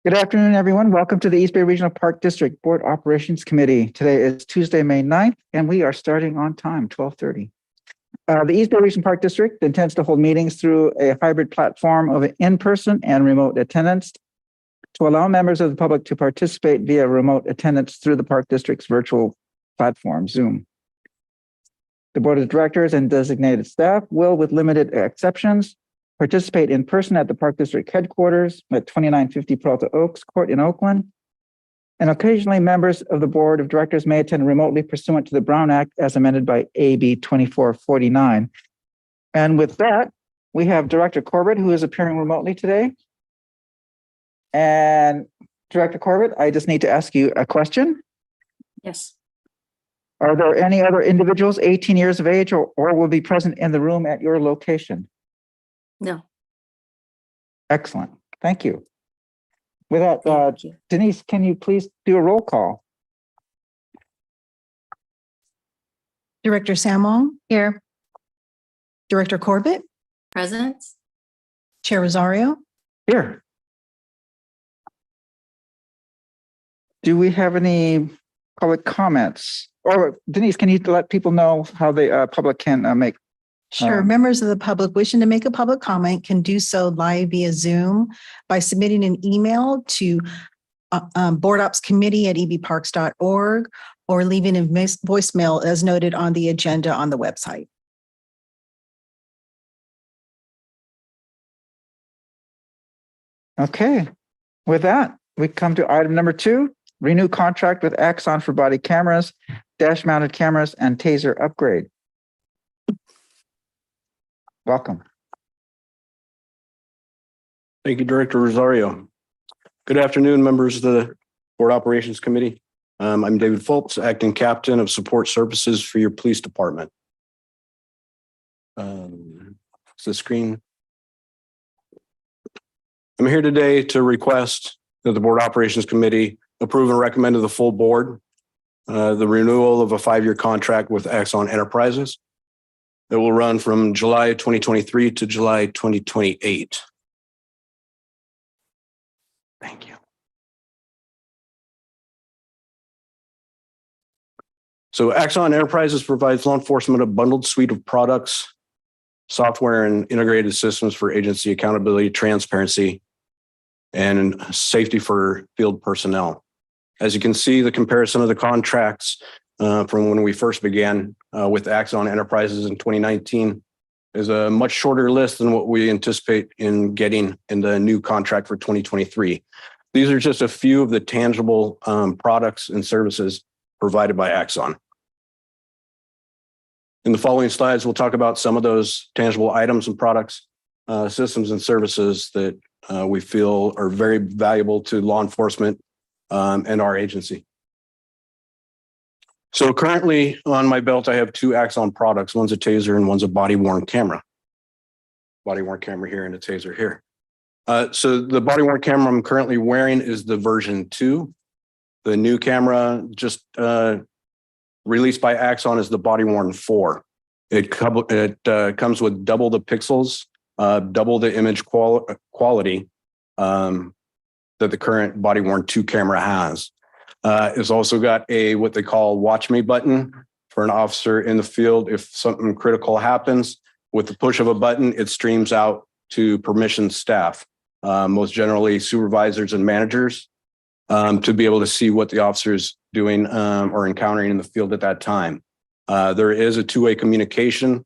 Good afternoon, everyone. Welcome to the East Bay Regional Park District Board Operations Committee. Today is Tuesday, May 9th, and we are starting on time, 12:30. The East Bay Regional Park District intends to hold meetings through a hybrid platform of in-person and remote attendance to allow members of the public to participate via remote attendance through the Park District's virtual platform, Zoom. The Board of Directors and designated staff will, with limited exceptions, participate in person at the Park District headquarters at 2950 Peralta Oaks Court in Oakland. And occasionally members of the Board of Directors may attend remotely pursuant to the Brown Act as amended by AB 2449. And with that, we have Director Corbett, who is appearing remotely today. And Director Corbett, I just need to ask you a question. Yes. Are there any other individuals 18 years of age or will be present in the room at your location? No. Excellent. Thank you. With that, Thank you. Denise, can you please do a roll call? Director Samong. Here. Director Corbett. Present? Chair Rosario. Here. Do we have any public comments? Or Denise, can you let people know how the public can make? Sure. Members of the public wishing to make a public comment can do so live via Zoom by submitting an email to boardopscommittee@ebparks.org or leaving a voicemail as noted on the agenda on the website. Okay. With that, we come to item number 2, renew contract with Axon for body cameras, dash mounted cameras, and taser upgrade. Welcome. Thank you, Director Rosario. Good afternoon, members of the Board Operations Committee. I'm David Fultz, Acting Captain of Support Services for your Police Department. Is the screen? I'm here today to request that the Board Operations Committee approve and recommend to the full board the renewal of a 5-year contract with Axon Enterprises. It will run from July 2023 to July 2028. Thank you. So Axon Enterprises provides law enforcement a bundled suite of products, software, and integrated systems for agency accountability, transparency, and safety for field personnel. As you can see, the comparison of the contracts from when we first began with Axon Enterprises in 2019 is a much shorter list than what we anticipate in getting in the new contract for 2023. These are just a few of the tangible products and services provided by Axon. In the following slides, we'll talk about some of those tangible items and products, systems and services that we feel are very valuable to law enforcement and our agency. So currently on my belt, I have 2 Axon products. One's a taser and one's a body worn camera. Body worn camera here and a taser here. So the body worn camera I'm currently wearing is the version 2. The new camera just released by Axon is the body worn 4. It comes with double the pixels, double the image quality that the current body worn 2 camera has. It's also got a what they call watch me button for an officer in the field. If something critical happens, with the push of a button, it streams out to permissioned staff, most generally supervisors and managers, to be able to see what the officer is doing or encountering in the field at that time. There is a 2-way communication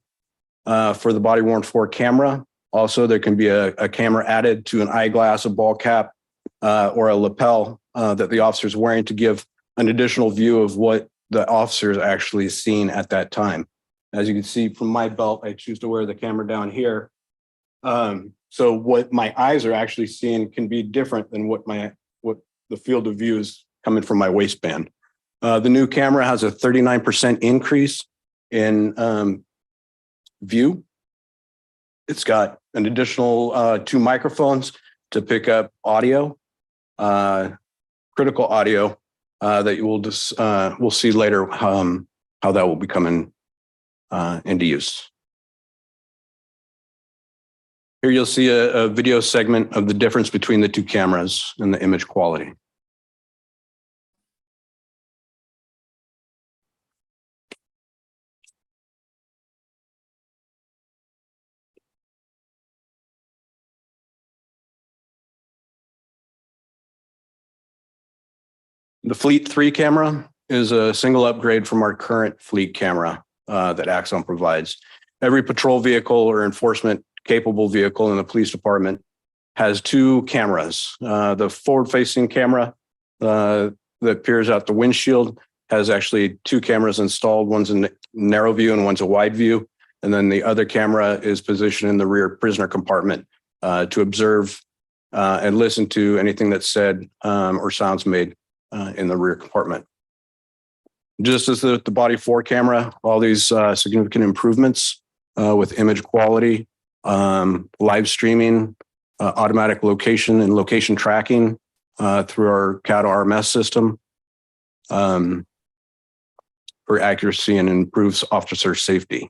for the body worn 4 camera. Also, there can be a camera added to an eyeglass, a ball cap, or a lapel that the officer is wearing to give an additional view of what the officer is actually seeing at that time. As you can see from my belt, I choose to wear the camera down here. So what my eyes are actually seeing can be different than what the field of view is coming from my waistband. The new camera has a 39% increase in view. It's got an additional 2 microphones to pick up audio, critical audio that you will just we'll see later how that will be coming into use. Here you'll see a video segment of the difference between the two cameras and the image quality. The Fleet 3 camera is a single upgrade from our current Fleet camera that Axon provides. Every patrol vehicle or enforcement capable vehicle in the police department has two cameras. The forward-facing camera that peers out the windshield has actually two cameras installed. One's in narrow view and one's a wide view. And then the other camera is positioned in the rear prisoner compartment to observe and listen to anything that's said or sounds made in the rear compartment. Just as the Body 4 camera, all these significant improvements with image quality, live streaming, automatic location and location tracking through our CAD RMS system for accuracy and improves officer safety.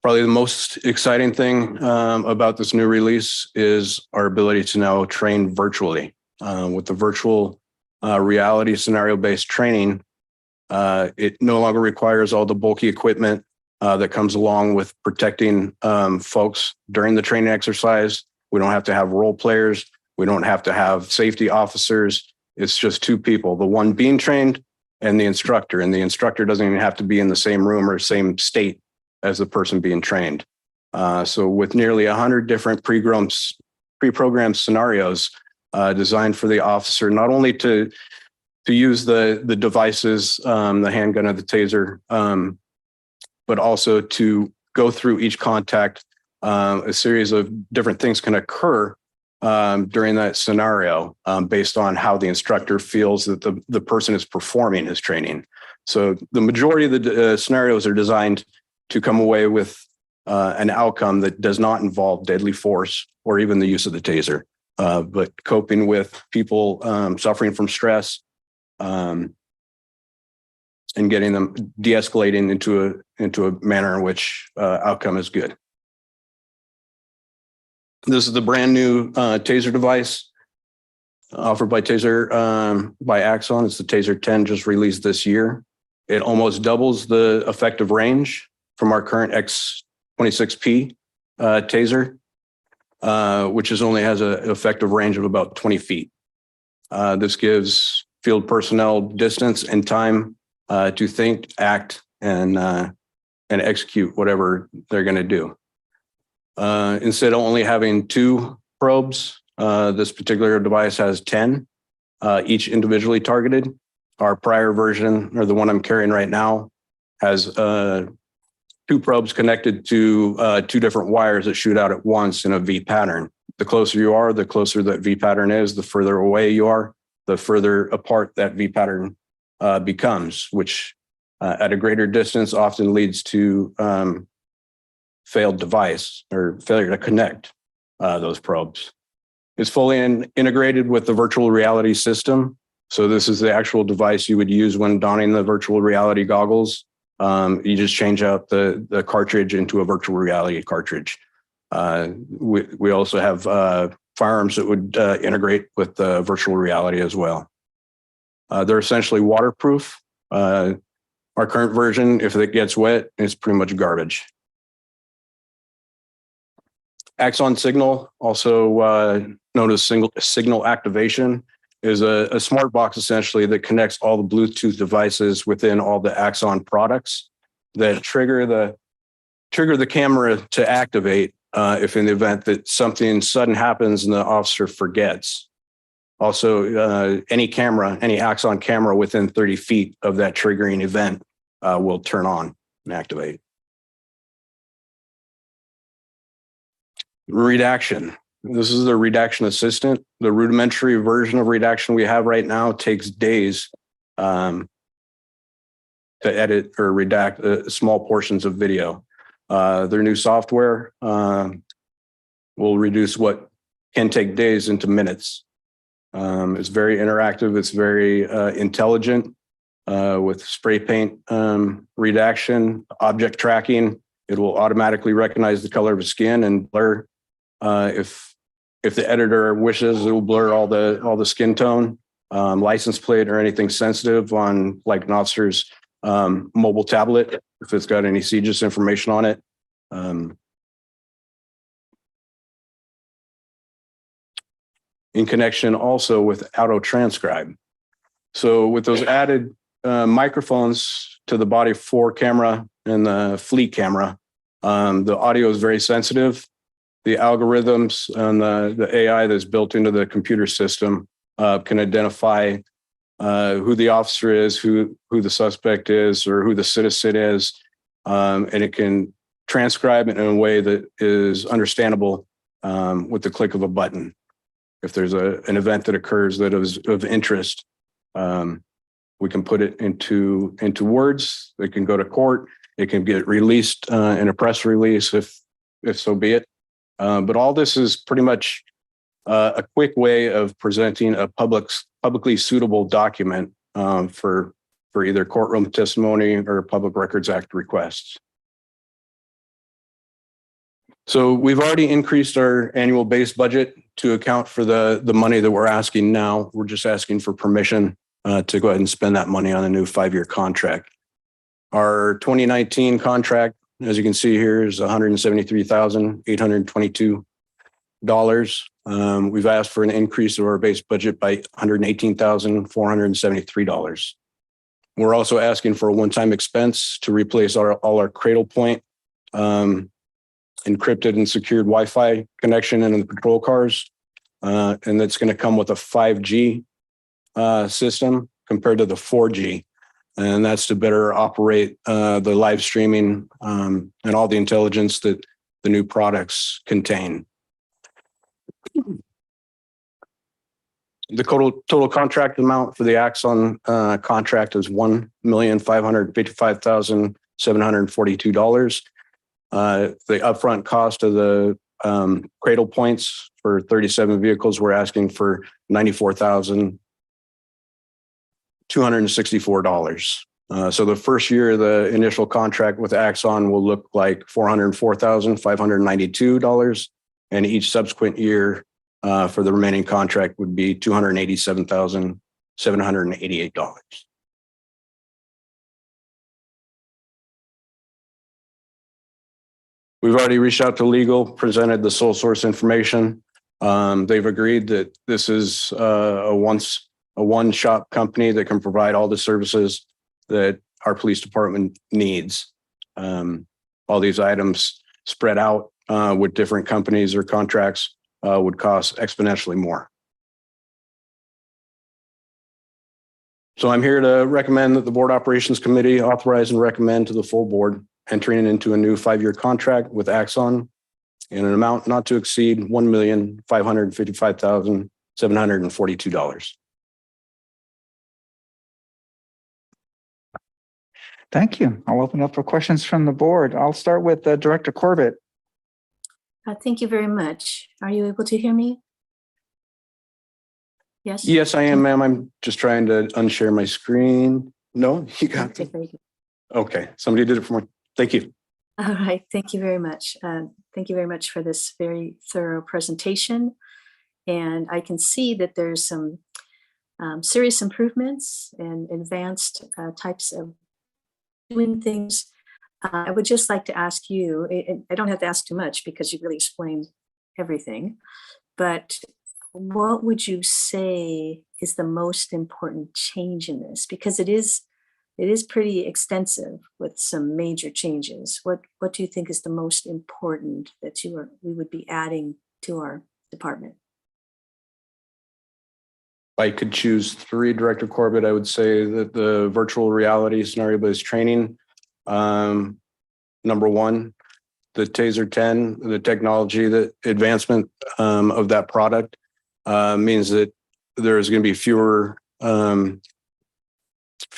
Probably the most exciting thing about this new release is our ability to now train virtually. With the virtual reality scenario-based training, it no longer requires all the bulky equipment that comes along with protecting folks during the training exercise. We don't have to have role players. We don't have to have safety officers. It's just two people, the one being trained and the instructor. And the instructor doesn't even have to be in the same room or same state as the person being trained. So with nearly 100 different pre-programmed scenarios designed for the officer, not only to use the devices, the handgun or the taser, but also to go through each contact. A series of different things can occur during that scenario based on how the instructor feels that the person is performing his training. So the majority of the scenarios are designed to come away with an outcome that does not involve deadly force or even the use of the taser, but coping with people suffering from stress and getting them de-escalating into a manner in which outcome is good. This is the brand new taser device offered by Taser by Axon. It's the Taser 10, just released this year. It almost doubles the effective range from our current X26P taser, which only has an effective range of about 20 feet. This gives field personnel distance and time to think, act, and execute whatever they're going to do. Instead of only having two probes, this particular device has 10, each individually targeted. Our prior version, or the one I'm carrying right now, has two probes connected to two different wires that shoot out at once in a V pattern. The closer you are, the closer that V pattern is. The further away you are, the further apart that V pattern becomes, which at a greater distance often leads to failed device or failure to connect those probes. It's fully integrated with the virtual reality system. So this is the actual device you would use when donning the virtual reality goggles. You just change out the cartridge into a virtual reality cartridge. We also have firearms that would integrate with virtual reality as well. They're essentially waterproof. Our current version, if it gets wet, it's pretty much garbage. Axon Signal, also known as signal activation, is a smart box essentially that connects all the Bluetooth devices within all the Axon products that trigger the camera to activate if in the event that something sudden happens and the officer forgets. Also, any Axon camera within 30 feet of that triggering event will turn on and activate. Redaction. This is the redaction assistant. The rudimentary version of redaction we have right now takes days to edit or redact small portions of video. Their new software will reduce what can take days into minutes. It's very interactive. It's very intelligent with spray paint redaction, object tracking, It will automatically recognize the color of his skin and blur. If the editor wishes, it will blur all the skin tone, license plate, or anything sensitive on like an officer's mobile tablet if it's got any CJIS information on it. In connection also with auto transcribe. So with those added microphones to the body 4 camera and the fleet camera, the audio is very sensitive. The algorithms and the AI that's built into the computer system can identify who the officer is, who the suspect is, or who the citizen is, and it can transcribe it in a way that is understandable with the click of a button. If there's an event that occurs that is of interest, we can put it into words. It can go to court. It can get released in a press release if so be it. But all this is pretty much a quick way of presenting a publicly suitable document for either courtroom testimony or Public Records Act requests. So we've already increased our annual base budget to account for the money that we're asking now. We're just asking for permission to go ahead and spend that money on a new 5-year contract. Our 2019 contract, as you can see here, is $173,822. We've asked for an increase of our base budget by $118,473. We're also asking for a one-time expense to replace all our Cradle Point encrypted and secured Wi-Fi connection in the patrol cars. And that's going to come with a 5G system compared to the 4G. And that's to better operate the live streaming and all the intelligence that the new products contain. The total contract amount for the Axon contract is $1,555,742. The upfront cost of the Cradle Points for 37 vehicles, we're asking for $94,264. So the first year, the initial contract with Axon will look like $404,592, and each subsequent year for the remaining contract would be $287,788. We've already reached out to legal, presented the sole source information. They've agreed that this is a one-shop company that can provide all the services that our police department needs. All these items spread out with different companies or contracts would cost exponentially more. So I'm here to recommend that the Board Operations Committee authorize and recommend to the full board entering into a new 5-year contract with Axon in an amount not to exceed $1,555,742. Thank you. I'll open up for questions from the board. I'll start with Director Corbett. Thank you very much. Are you able to hear me? Yes? Yes, I am, ma'am. I'm just trying to unshare my screen. No, you got Okay, it. very good. Okay, somebody did it for me. Thank you. All right, thank you very much. Thank you very much for this very thorough presentation. And I can see that there's some serious improvements and advanced types of doing things. I would just like to ask you, I don't have to ask too much because you really explained everything, but what would you say is the most important change in this? Because it is pretty extensive with some major changes. What do you think is the most important that we would be adding to our department? If I could choose 3, Director Corbett, I would say that the virtual reality scenario-based training, number 1, the TASER 10, the technology, the advancement of that product means that there's going to be fewer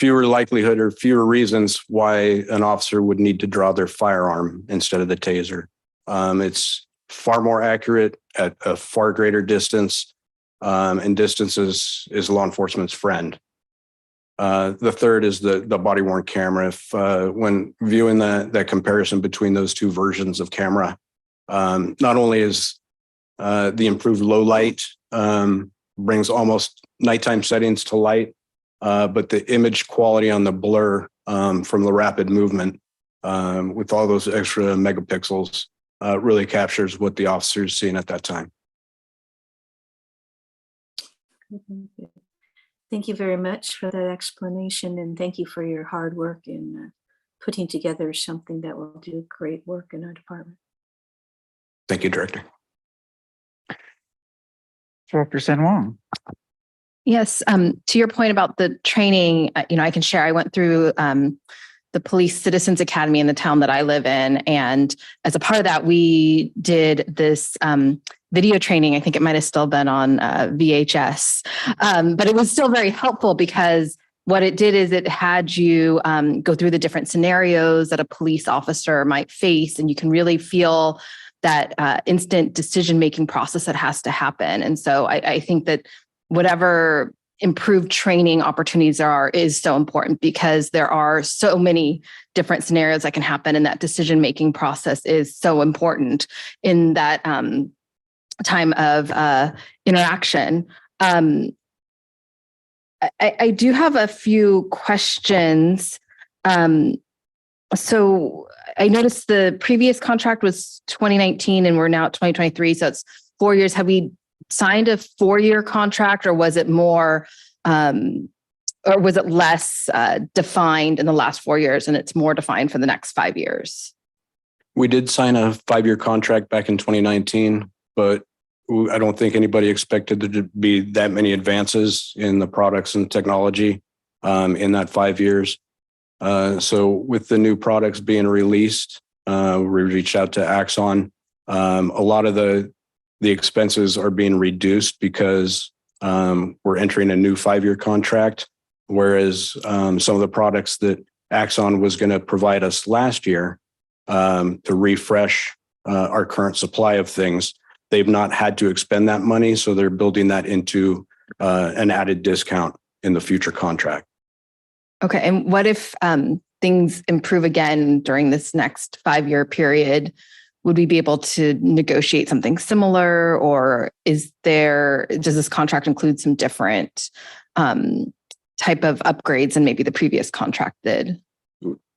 likelihood or fewer reasons why an officer would need to draw their firearm instead of the TASER. It's far more accurate at a far greater distance, and distance is law enforcement's friend. The third is the body worn camera. If when viewing that comparison between those two versions of camera, not only is the improved low light brings almost nighttime settings to light, but the image quality on the blur from the rapid movement with all those extra megapixels really captures what the officer is seeing at that time. Thank you very much for that explanation, and thank you for your hard work in putting together something that will do great work in our department. Thank you, Director. Director San Wong. Yes, to your point about the training, I can share. I went through the Police Citizens Academy in the town that I live in, and as a part of that, we did this video training. I think it might have still been on VHS, but it was still very helpful because what it did is it had you go through the different scenarios that a police officer might face, and you can really feel that instant decision-making process that has to happen. And so I think that whatever improved training opportunities there are is so important because there are so many different scenarios that can happen, and that decision-making process is so important in that time of interaction. I do have a few questions. So I noticed the previous contract was 2019 and we're now at 2023. So it's 4 years. Have we signed a 4-year contract, or was it more, or was it less defined in the last 4 years and it's more defined for the next 5 years? We did sign a 5-year contract back in 2019, but I don't think anybody expected there to be that many advances in the products and technology in that 5 years. So with the new products being released, we reached out to Axon. A lot of the expenses are being reduced because we're entering a new 5-year contract, whereas some of the products that Axon was going to provide us last year to refresh our current supply of things, they've not had to expend that money. So they're building that into an added discount in the future contract. Okay. And what if things improve again during this next 5-year period? Would we be able to negotiate something similar, or does this contract include some different type of upgrades than maybe the previous contract did?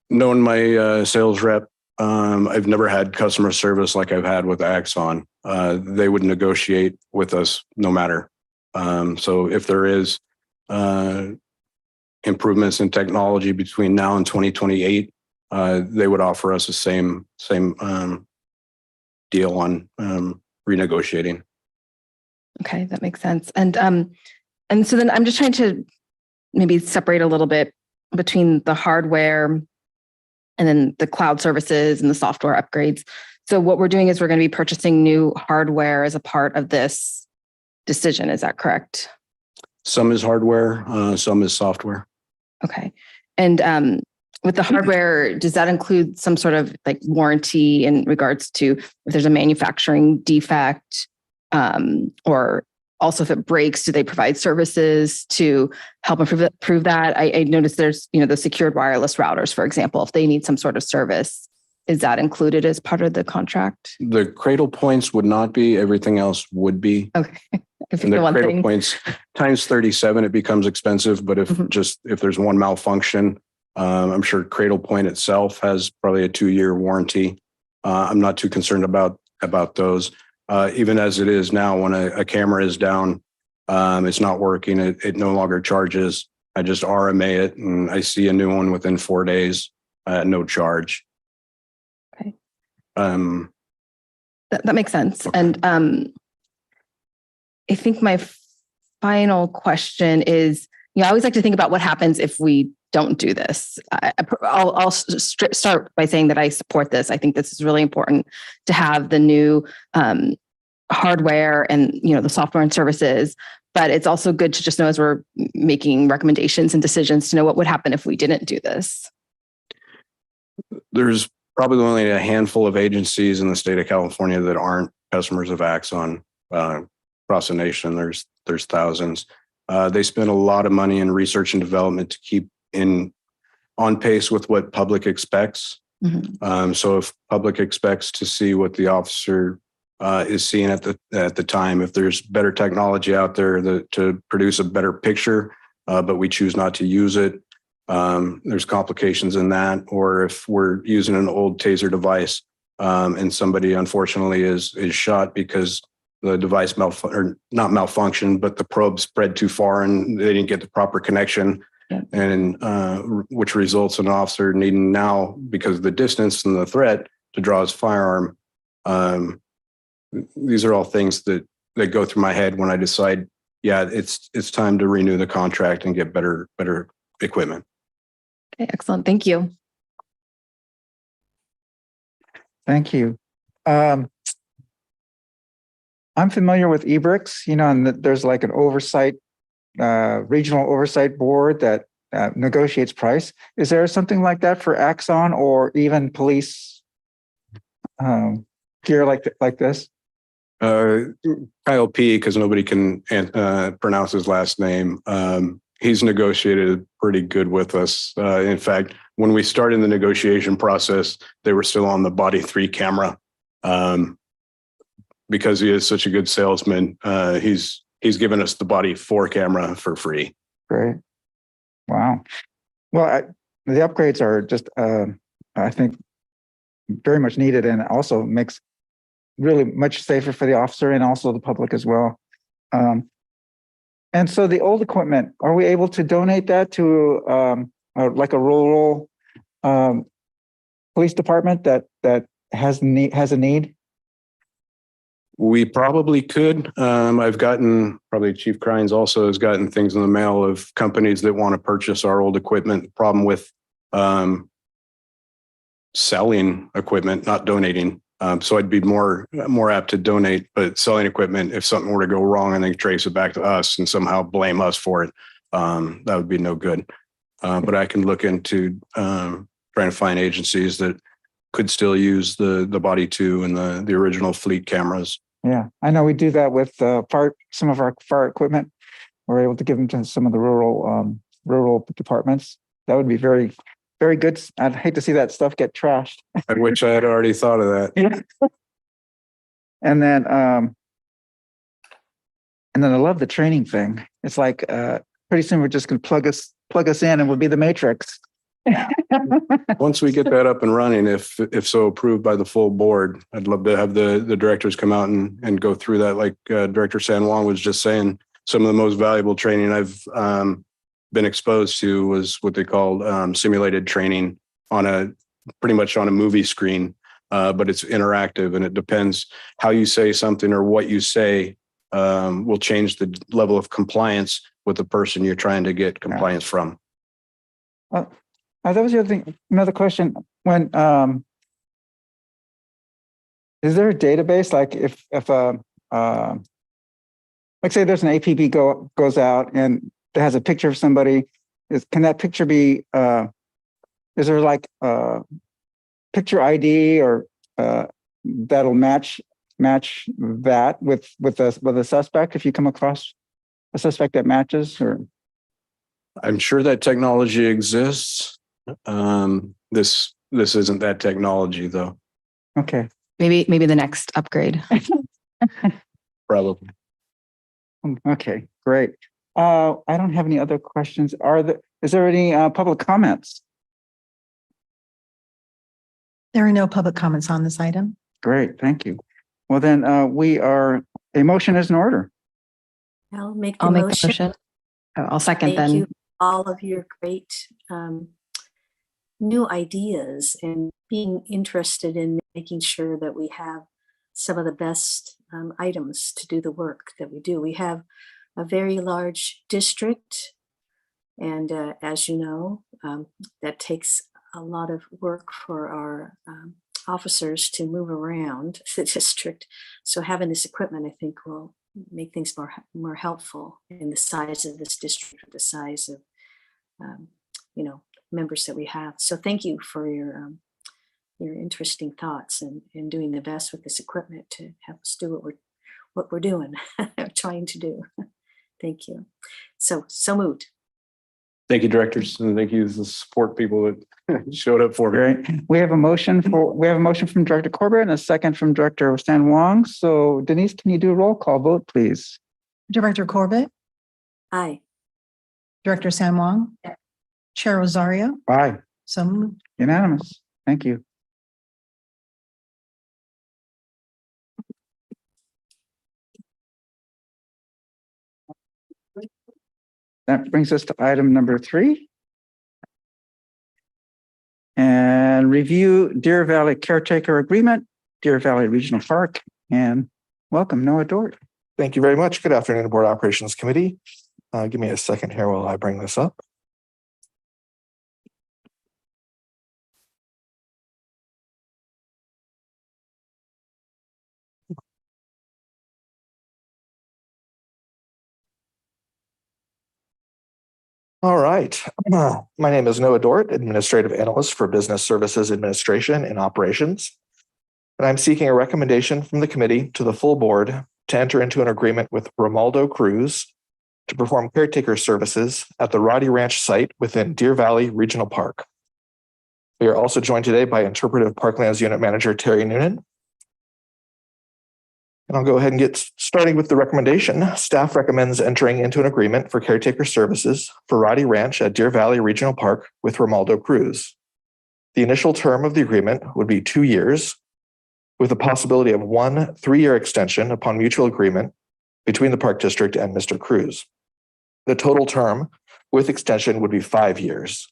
Knowing my sales rep, I've never had customer service like I've had with Axon. They would negotiate with us no matter. So if there is improvements in technology between now and 2028, they would offer us the same deal on renegotiating. Okay, that makes sense. And so then I'm just trying to maybe separate a little bit between the hardware and then the cloud services and the software upgrades. So what we're doing is we're going to be purchasing new hardware as a part of this decision. Is that correct? Some is hardware, some is software. Okay. And with the hardware, does that include some sort of like warranty in regards to if there's a manufacturing defect, or also if it breaks, do they provide services to help improve that? I noticed there's, the secured wireless routers, for example, if they need some sort of service, is that included as part of the contract? The Cradle points would not be, everything else would be. Okay. If And the one Cradle thing. points times 37, it becomes expensive. But if there's one malfunction, I'm sure Cradle Point itself has probably a 2-year warranty. I'm not too concerned about those. Even as it is now, when a camera is down, it's not working, it no longer charges. I just RMA it and I see a new one within 4 days at no charge. Okay. That makes sense. Okay. And I think my final question is, I always like to think about what happens if we don't do this. I'll start by saying that I support this. I think this is really important to have the new hardware and the software and services. But it's also good to just know, as we're making recommendations and decisions, to know what would happen if we didn't do this. There's probably only a handful of agencies in the state of California that aren't customers of Axon. Across the nation, there's thousands. They spend a lot of money in research and development to keep on pace with what public expects. Mhm. So if public expects to see what the officer is seeing at the time, if there's better technology out there to produce a better picture, but we choose not to use it, there's complications in that. Or if we're using an old taser device and somebody unfortunately is shot because the device not malfunctioned, but the probe spread too far and they didn't get the proper connection. Yeah. And which results in an officer needing now, because of the distance and the threat, to draw his firearm. These are all things that go through my head when I decide, yeah, it's time to renew the contract and get better equipment. Okay, excellent. Thank you. Thank you. I'm familiar with eBricks, and there's like an oversight, regional oversight board that negotiates price. Is there something like that for Axon or even police gear like this? Kyle P, because nobody can pronounce his last name. He's negotiated pretty good with us. In fact, when we started the negotiation process, they were still on the Body 3 camera. Because he is such a good salesman, he's given us the Body 4 camera for free. Great. Wow. Well, the upgrades are just, I think, very much needed, and also makes really much safer for the officer and also the public as well. And so the old equipment, are we able to donate that to like a rural police department that has a need? We probably could. I've gotten, probably Chief Crines also has gotten things in the mail of companies that want to purchase our old equipment. The problem with selling equipment, not donating. So I'd be more apt to donate, but selling equipment, if something were to go wrong and they trace it back to us and somehow blame us for it, that would be no good. But I can look into trying to find agencies that could still use the Body 2 and the original fleet cameras. Yeah, I know we do that with some of our fire equipment. We're able to give them to some of the rural departments. That would be very, very good. I'd hate to see that stuff get trashed. I wish I had already thought of that. Yeah. And then I love the training thing. It's like pretty soon we're just going to plug us in and we'll be the Matrix. Once we get that up and running, if so approved by the full board, I'd love to have the directors come out and go through that. Like Director San Juan was just saying, some of the most valuable training I've been exposed to was what they called simulated training pretty much on a movie screen, but it's interactive and it depends how you say something or what you say will change the level of compliance with the person you're trying to get compliance from. That was the other thing. Another question: when is there a database? Like if like say there's an APB goes out and it has a picture of somebody, can that picture be? Is there like picture ID or that'll match that with a suspect if you come across a suspect that matches? Or I'm sure that technology exists. This isn't that technology though. okay, Maybe the next upgrade. Probably. okay, great. I don't have any other questions. Is there any public comments? There are no public comments on this item. Great, thank you. Well, then a motion is in order. I'll make the I'll make the motion. motion. Oh, I'll second Thank then. you for all of your great new ideas and being interested in making sure that we have some of the best items to do the work that we do. We have a very large district, and as you know, that takes a lot of work for our officers to move around the district. So having this equipment, I think, will make things more helpful in the size of this district, the size of members that we have. So thank you for your interesting thoughts and doing the best with this equipment to help us do what we're doing, trying to do. Thank you. So moved. Thank you, directors, and thank you to the support people that showed up for me. Great. We have a motion from Director Corbett and a second from Director Stan Wong. So Denise, can you do a roll call vote, please? Director Corbett, Aye. Director San Juan, Chair Rosario, Aye. so moved. Unanimous. Thank you. That brings us to item number 3. And review Deer Valley Caretaker Agreement, Deer Valley Regional Park, and welcome Noah Dort. Thank you very much. Good afternoon, Board Operations Committee. Give me a second here while I bring this up. All right. My name is Noah Dort, Administrative Analyst for Business Services Administration and Operations. And I'm seeking a recommendation from the committee to the full board to enter into an agreement with Romaldo Cruz to perform caretaker services at the Roddy Ranch site within Deer Valley Regional Park. We are also joined today by Interpretive Parklands Unit Manager Terry Noonan. And I'll go ahead and get starting with the recommendation. Staff recommends entering into an agreement for caretaker services for Roddy Ranch at Deer Valley Regional Park with Romaldo Cruz. The initial term of the agreement would be 2 years, with a possibility of 1 3-year extension upon mutual agreement between the Park District and Mr. Cruz. The total term with extension would be 5 years.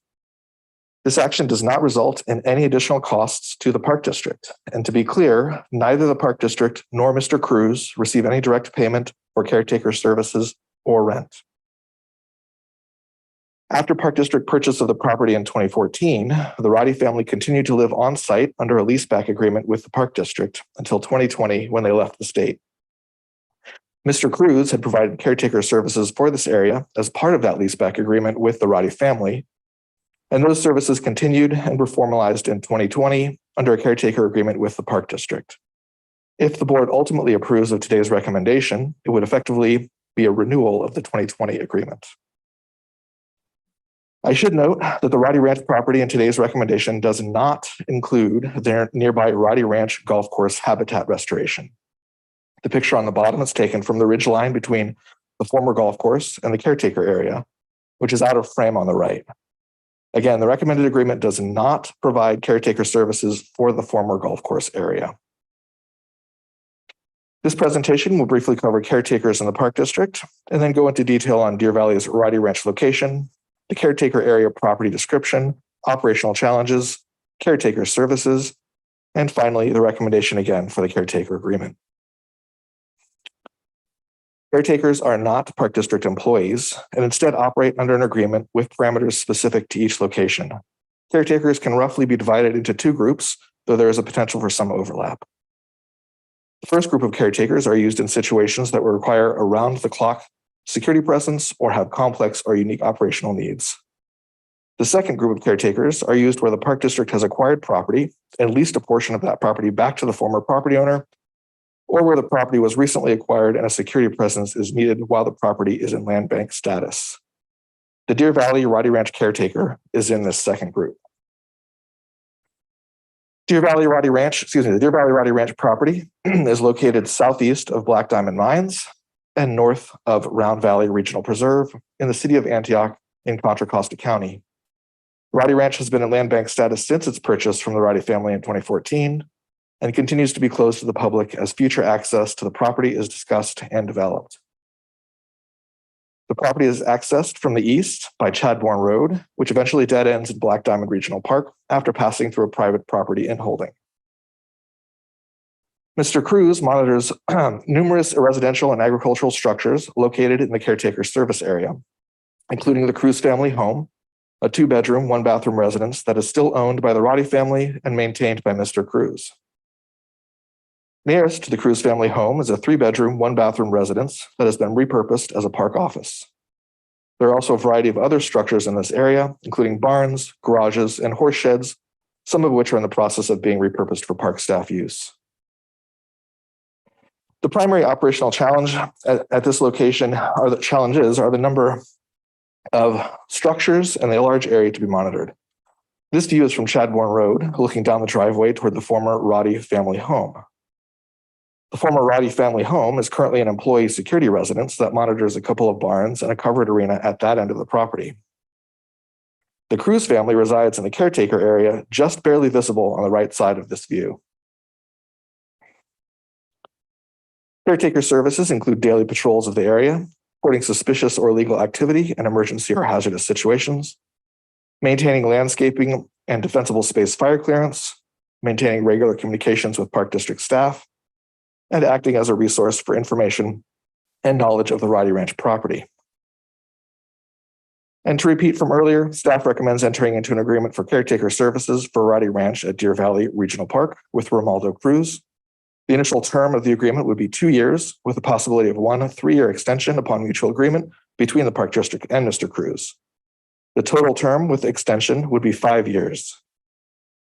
This action does not result in any additional costs to the Park District. And to be clear, neither the Park District nor Mr. Cruz receive any direct payment for caretaker services or rent. After Park District purchase of the property in 2014, the Roddy family continued to live on site under a leaseback agreement with the Park District until 2020 when they left the state. Mr. Cruz had provided caretaker services for this area as part of that leaseback agreement with the Roddy family, and those services continued and were formalized in 2020 under a caretaker agreement with the Park District. If the board ultimately approves of today's recommendation, it would effectively be a renewal of the 2020 agreement. I should note that the Roddy Ranch property in today's recommendation does not include their nearby Roddy Ranch golf course habitat restoration. The picture on the bottom is taken from the ridge line between the former golf course and the caretaker area, which is out of frame on the right. Again, the recommended agreement does not provide caretaker services for the former golf course area. This presentation will briefly cover caretakers in the Park District and then go into detail on Deer Valley's Roddy Ranch location, the caretaker area property description, operational challenges, caretaker services, and finally, the recommendation again for the caretaker agreement. Caretakers are not Park District employees and instead operate under an agreement with parameters specific to each location. Caretakers can roughly be divided into 2 groups, though there is a potential for some overlap. The first group of caretakers are used in situations that will require around-the-clock security presence or have complex or unique operational needs. The second group of caretakers are used where the Park District has acquired property and leased a portion of that property back to the former property owner, or where the property was recently acquired and a security presence is needed while the property is in land bank status. The Deer Valley Roddy Ranch caretaker is in this second group. The Deer Valley Roddy Ranch property is located southeast of Black Diamond Mines and north of Round Valley Regional Preserve in the city of Antioch in Contra Costa County. Roddy Ranch has been in land bank status since its purchase from the Roddy family in 2014 and continues to be closed to the public as future access to the property is discussed and developed. The property is accessed from the east by Chadbourne Road, which eventually dead ends at Black Diamond Regional Park after passing through a private property in holding. Mr. Cruz monitors numerous residential and agricultural structures located in the caretaker service area, including the Cruz family home, a 2-bedroom, 1-bathroom residence that is still owned by the Roddy family and maintained by Mr. Cruz. Nearest to the Cruz family home is a 3-bedroom, 1-bathroom residence that has been repurposed as a park office. There are also a variety of other structures in this area, including barns, garages, and horse sheds, some of which are in the process of being repurposed for park staff use. The primary operational challenge at this location are the number of structures and the large area to be monitored. This view is from Chadbourne Road, looking down the driveway toward the former Roddy family home. The former Roddy family home is currently an employee security residence that monitors a couple of barns and a covered arena at that end of the property. The Cruz family resides in the caretaker area, just barely visible on the right side of this view. Caretaker services include daily patrols of the area, reporting suspicious or illegal activity and emergency or hazardous situations, maintaining landscaping and defensible space fire clearance, maintaining regular communications with Park District staff, and acting as a resource for information and knowledge of the Roddy Ranch property. And to repeat from earlier, staff recommends entering into an agreement for caretaker services for Roddy Ranch at Deer Valley Regional Park with Romaldo Cruz. The initial term of the agreement would be 2 years, with the possibility of 1 3-year extension upon mutual agreement between the Park District and Mr. Cruz. The total term with extension would be 5 years.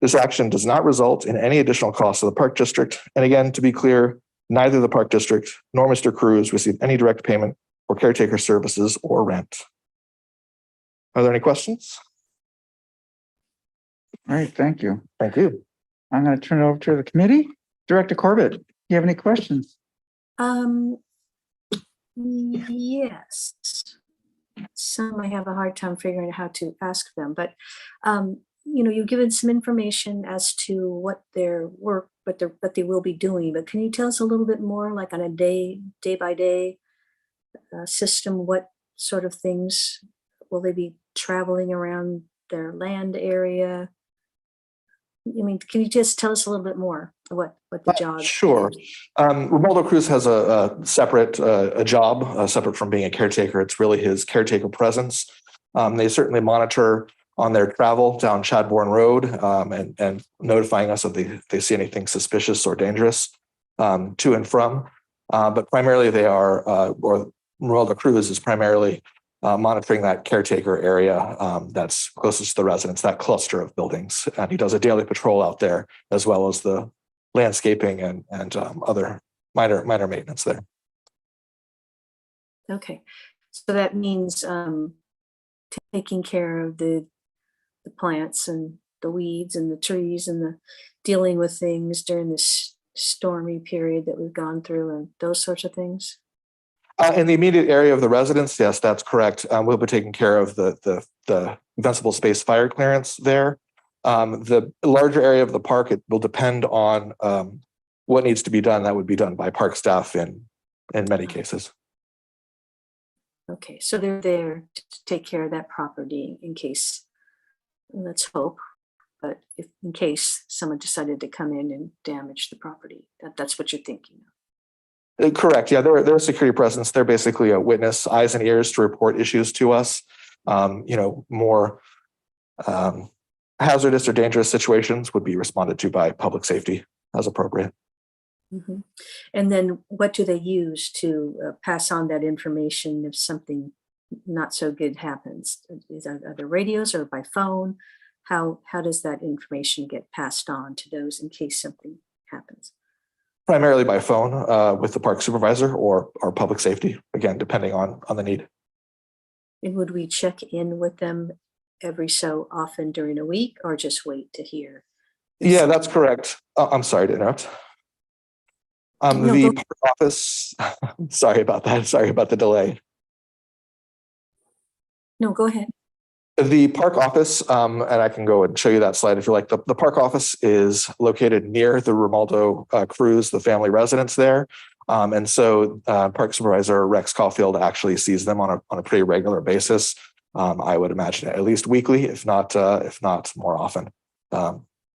This action does not result in any additional costs of the Park District. And again, to be clear, neither the Park District nor Mr. Cruz received any direct payment for caretaker services or rent. Are there any questions? All right, thank you. Thank you. I'm going to turn it over to the committee. Director Corbett, do you have any questions? Yes. Some I have a hard time figuring out how to ask them, but you've given some information as to what their work, what they will be doing. But can you tell us a little bit more, like on a day by day system? What sort of things will they be traveling around their land area? I mean, can you just tell us a little bit more what the job? Sure. Romaldo Cruz has a separate job, separate from being a caretaker. It's really his caretaker presence. They certainly monitor on their travel down Chadbourne Road and notifying us if they see anything suspicious or dangerous to and from. But primarily they are, or Romaldo Cruz is primarily monitoring that caretaker area that's closest to the residents, that cluster of buildings. And he does a daily patrol out there, as well as the landscaping and other minor maintenance there. Okay, so that means taking care of the plants and the weeds and the trees and the dealing with things during this stormy period that we've gone through and those sorts of things. In the immediate area of the residence, yes, that's correct. We'll be taking care of the defensible space fire clearance there. The larger area of the park, it will depend on what needs to be done. That would be done by park staff in many cases. Okay, so they're there to take care of that property in case, let's hope, but if in case someone decided to come in and damage the property, that's what you're thinking of. Correct. Yeah, they're a security presence. They're basically a witness, eyes and ears to report issues to us. More hazardous or dangerous situations would be responded to by public safety as appropriate. Mm-hmm. And then what do they use to pass on that information if something not so good happens? Are there radios or by phone? How does that information get passed on to those in case something happens? Primarily by phone with the park supervisor or public safety, again, depending on the need. And would we check in with them every so often during a week or just wait to hear? Yeah, that's correct. I'm sorry to interrupt. The park office, sorry about that. Sorry about the delay. No, go ahead. The park office, and I can go and show you that slide if you like. The park office is located near the Romaldo Cruz, the family residence there. And so Park Supervisor Rex Caulfield actually sees them on a pretty regular basis. I would imagine at least weekly, if not more often,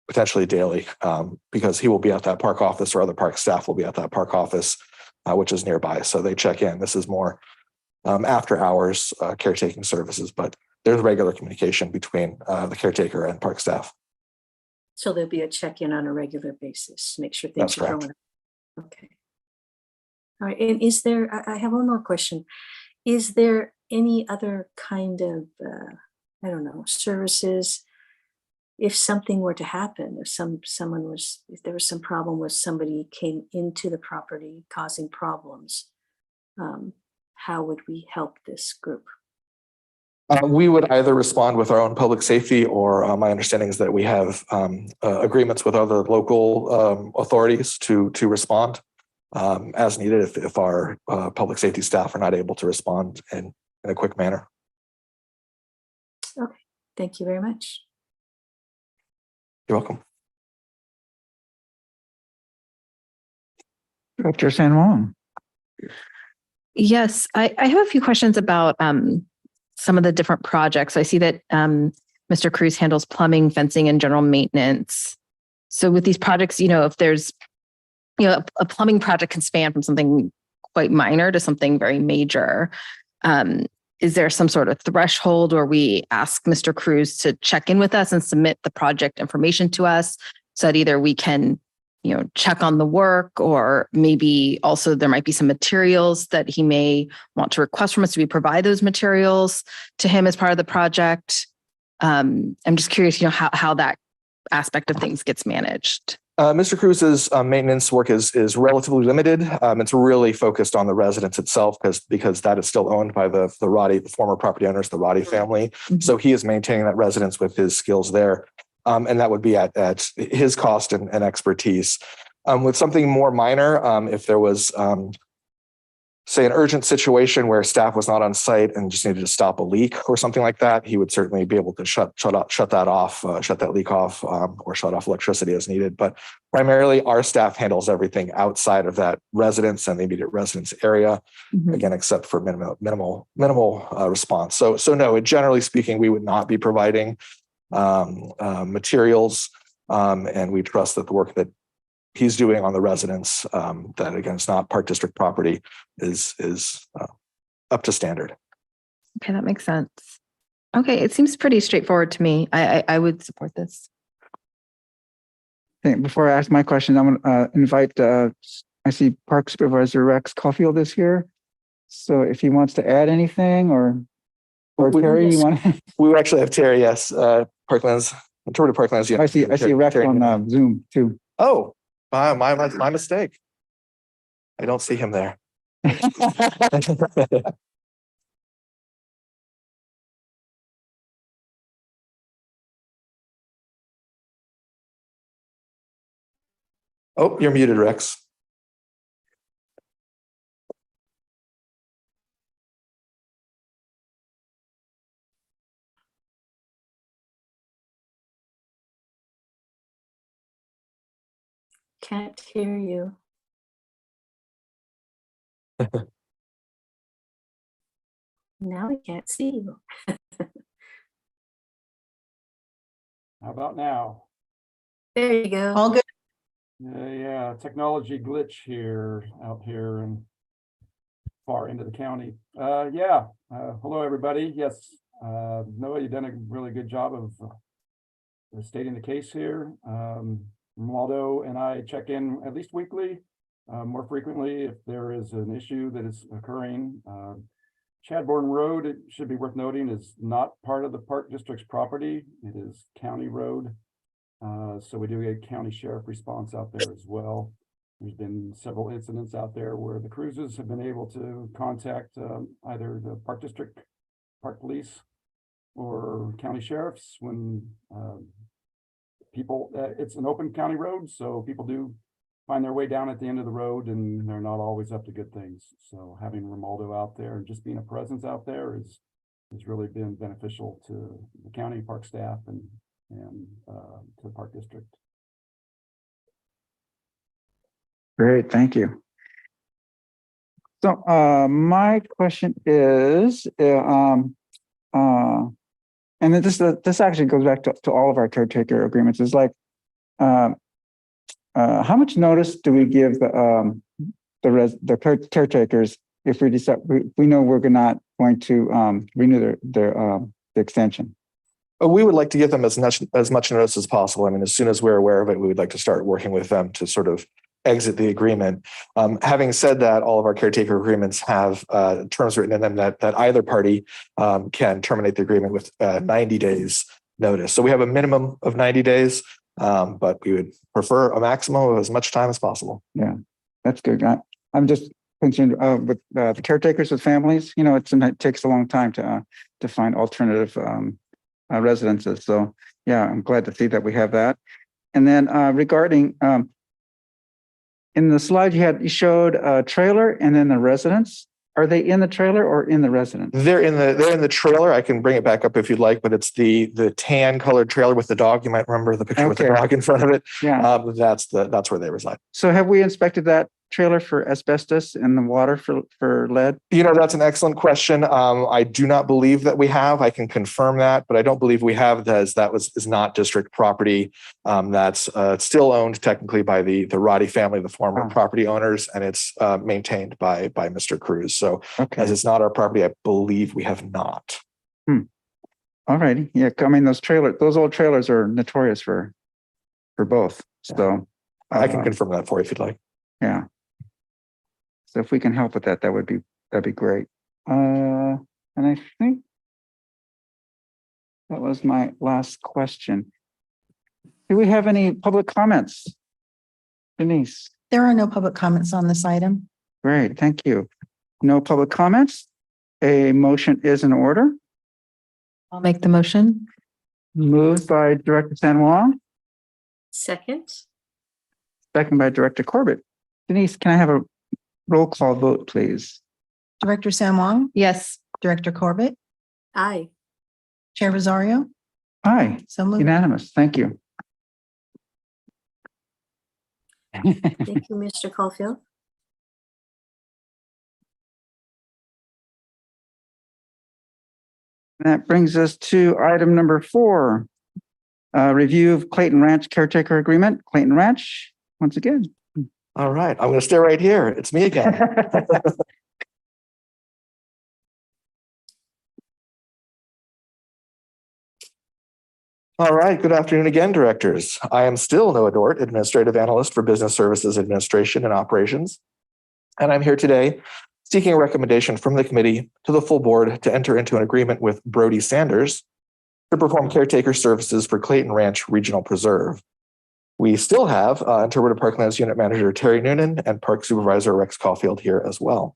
potentially daily, because he will be at that park office or other park staff will be at that park office, which is nearby. So they check in. This is more after hours caretaking services, but there's regular communication between the caretaker and park staff. So there'll be a check-in on a regular basis, make sure things are going. Okay. All right. And is there, I have one more question. Is there any other kind of, services if something were to happen, if if there was some problem with somebody came into the property causing problems, how would we help this group? We would either respond with our own public safety, or my understanding is that we have agreements with other local authorities to respond as needed if our public safety staff are not able to respond in a quick manner. Okay, thank you very much. You're welcome. Director San Juan. Yes, I have a few questions about some of the different projects. I see that Mr. Cruz handles plumbing, fencing, and general maintenance. So with these projects, if there's, a plumbing project can span from something quite minor to something very major. Is there some sort of threshold where we ask Mr. Cruz to check in with us and submit the project information to us so that either we can, check on the work, or maybe also there might be some materials that he may want to request from us? Do we provide those materials to him as part of the project? I'm just curious, how that aspect of things gets managed. Mr. Cruz's maintenance work is relatively limited. It's really focused on the residence itself because that is still owned by the Roddy, the former property owners, the Roddy family. Mhm. So he is maintaining that residence with his skills there. And that would be at his cost and expertise. With something more minor, if there was, say, an urgent situation where staff was not on site and just needed to stop a leak or something like that, he would certainly be able to shut that leak off, or shut off electricity as needed. But primarily, our staff handles everything outside of that residence and the immediate residence area, Mhm. again, except for minimal response. So no, generally speaking, we would not be providing materials, and we trust that the work that he's doing on the residence, that again, it's not Park District property, is up to standard. Okay, that makes sense. Okay, it seems pretty straightforward to me. I would support this. Okay, before I ask my question, I'm going to invite, I see Park Supervisor Rex Caulfield is here. So if he wants to add anything, or Terry, you want to? We actually have Terry, yes, Parklands, Interpretive Parklands. Yeah, I see Rex Terry. on Zoom too. Oh, my mistake. I don't see him there. Oh, you're muted, Rex. Can't hear you. Now I can't see you. How about now? There you go. All good. Yeah, technology glitch out here and far into the county. Hello, everybody. Yes, Noah, you've done a really good job of stating the case here. Romualdo and I check in at least weekly, more frequently if there is an issue that is occurring. Chadbourne Road, it should be worth noting, is not part of the Park District's property. It is county road. So we do get county sheriff response out there as well. There's been several incidents out there where the Cruzes have been able to contact either the Park District, Park Police, or county sheriffs when people, it's an open county road, so people do find their way down at the end of the road and they're not always up to good things. So having Romualdo out there and just being a presence out there has really been beneficial to the county park staff and to the Park District. Great, thank you. So my question is, and then this actually goes back to all of our caretaker agreements. Is like, how much notice do we give the caretakers if we decide we know we're not going to renew the extension? We would like to give them as much notice as possible. I mean, as soon as we're aware of it, we would like to start working with them to sort of exit the agreement. Having said that, all of our caretaker agreements have terms written in them that either party can terminate the agreement with 90 days notice. So we have a minimum of 90 days, but we would prefer a maximum of as much time as possible. That's good. I'm just concerned with the caretakers with families. You know, it takes a long time to find alternative residences. So yeah, I'm glad to see that we have that. And then regarding in the slide you showed a trailer and then the residence. Are they in the trailer or in the residence? They're in the trailer. I can bring it back up if you'd like, but it's the tan colored trailer with the dog. You might remember the picture with the Okay. dog in front of it. Yeah. That's where they reside. So have we inspected that trailer for asbestos in the water for lead? You know, that's an excellent question. I do not believe that we have. I can confirm that, but I don't believe we have, as that is not district property. That's still owned technically by the Roddy family, the former Oh. property owners, and it's maintained by Mr. Cruz. So Okay. as it's not our property, I believe we have not. All righty. Yeah. I mean, those old trailers are notorious for both. So I can confirm that for you if you'd like. yeah. So if we can help with that, that'd be great. And I think that was my last question. Do we have any public comments? Denise, There are no public comments on this item. great, thank you. No public comments. A motion is in order. I'll make the motion. Moved by Director San Juan, Second, second by Director Corbett. Denise, can I have a roll call vote, please? Director San Juan, Yes. Director Corbett, aye. Chair Rosario, Aye, so moved. unanimous. Thank you. Thank you, Mr. Caulfield. That brings us to item number 4. Review of Clayton Ranch caretaker agreement. Clayton Ranch, once again. All right, I'm going to stay right here. It's me again. All right, good afternoon again, directors. I am still Noah Dort, Administrative Analyst for Business Services Administration and Operations. And I'm here today seeking a recommendation from the committee to the full board to enter into an agreement with Brody Sanders to perform caretaker services for Clayton Ranch Regional Preserve. We still have Interpretive Parklands Unit Manager Terry Noonan and Park Supervisor Rex Caulfield here as well.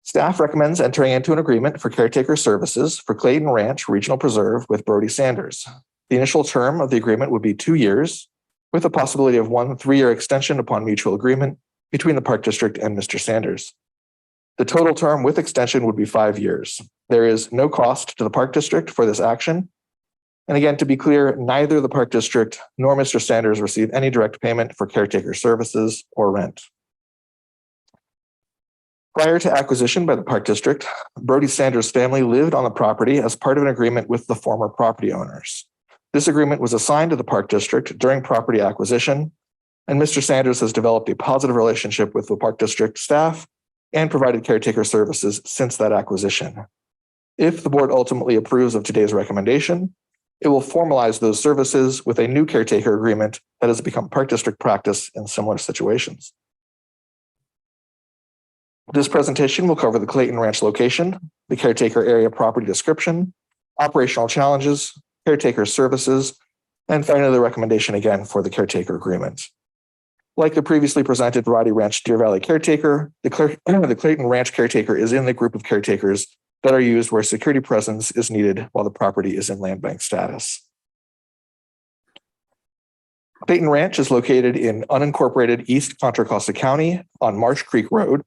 Staff recommends entering into an agreement for caretaker services for Clayton Ranch Regional Preserve with Brody Sanders. The initial term of the agreement would be 2 years, with a possibility of 1 3-year extension upon mutual agreement between the Park District and Mr. Sanders. The total term with extension would be 5 years. There is no cost to the Park District for this action. And again, to be clear, neither the Park District nor Mr. Sanders receive any direct payment for caretaker services or rent. Prior to acquisition by the Park District, Brody Sanders' family lived on the property as part of an agreement with the former property owners. This agreement was assigned to the Park District during property acquisition, and Mr. Sanders has developed a positive relationship with the Park District staff and provided caretaker services since that acquisition. If the board ultimately approves of today's recommendation, it will formalize those services with a new caretaker agreement that has become Park District practice in similar situations. This presentation will cover the Clayton Ranch location, the caretaker area property description, operational challenges, caretaker services, and finally the recommendation again for the caretaker agreement. Like the previously presented Roddy Ranch Deer Valley caretaker, the Clayton Ranch caretaker is in the group of caretakers that are used where security presence is needed while the property is in land bank status. Clayton Ranch is located in unincorporated East Contra Costa County on Marsh Creek Road,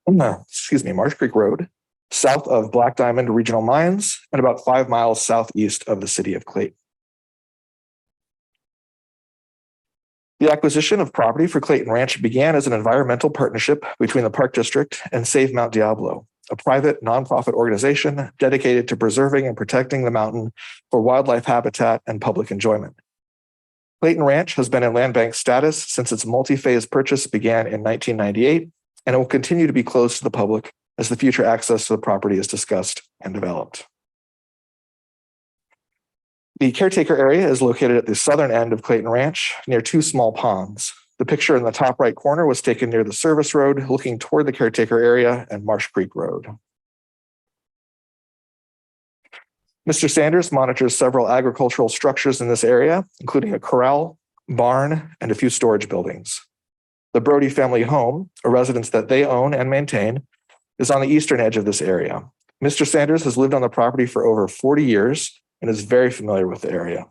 south of Black Diamond Regional Mines and about 5 miles southeast of the city of Clayton. The acquisition of property for Clayton Ranch began as an environmental partnership between the Park District and Save Mount Diablo, a private nonprofit organization dedicated to preserving and protecting the mountain for wildlife habitat and public enjoyment. Clayton Ranch has been in land bank status since its multi-phase purchase began in 1998, and it will continue to be closed to the public as the future access to the property is discussed and developed. The caretaker area is located at the southern end of Clayton Ranch near 2 small ponds. The picture in the top right corner was taken near the service road looking toward the caretaker area and Marsh Creek Road. Mr. Sanders monitors several agricultural structures in this area, including a corral, barn, and a few storage buildings. The Brody family home, a residence that they own and maintain, is on the eastern edge of this area. Mr. Sanders has lived on the property for over 40 years and is very familiar with the area.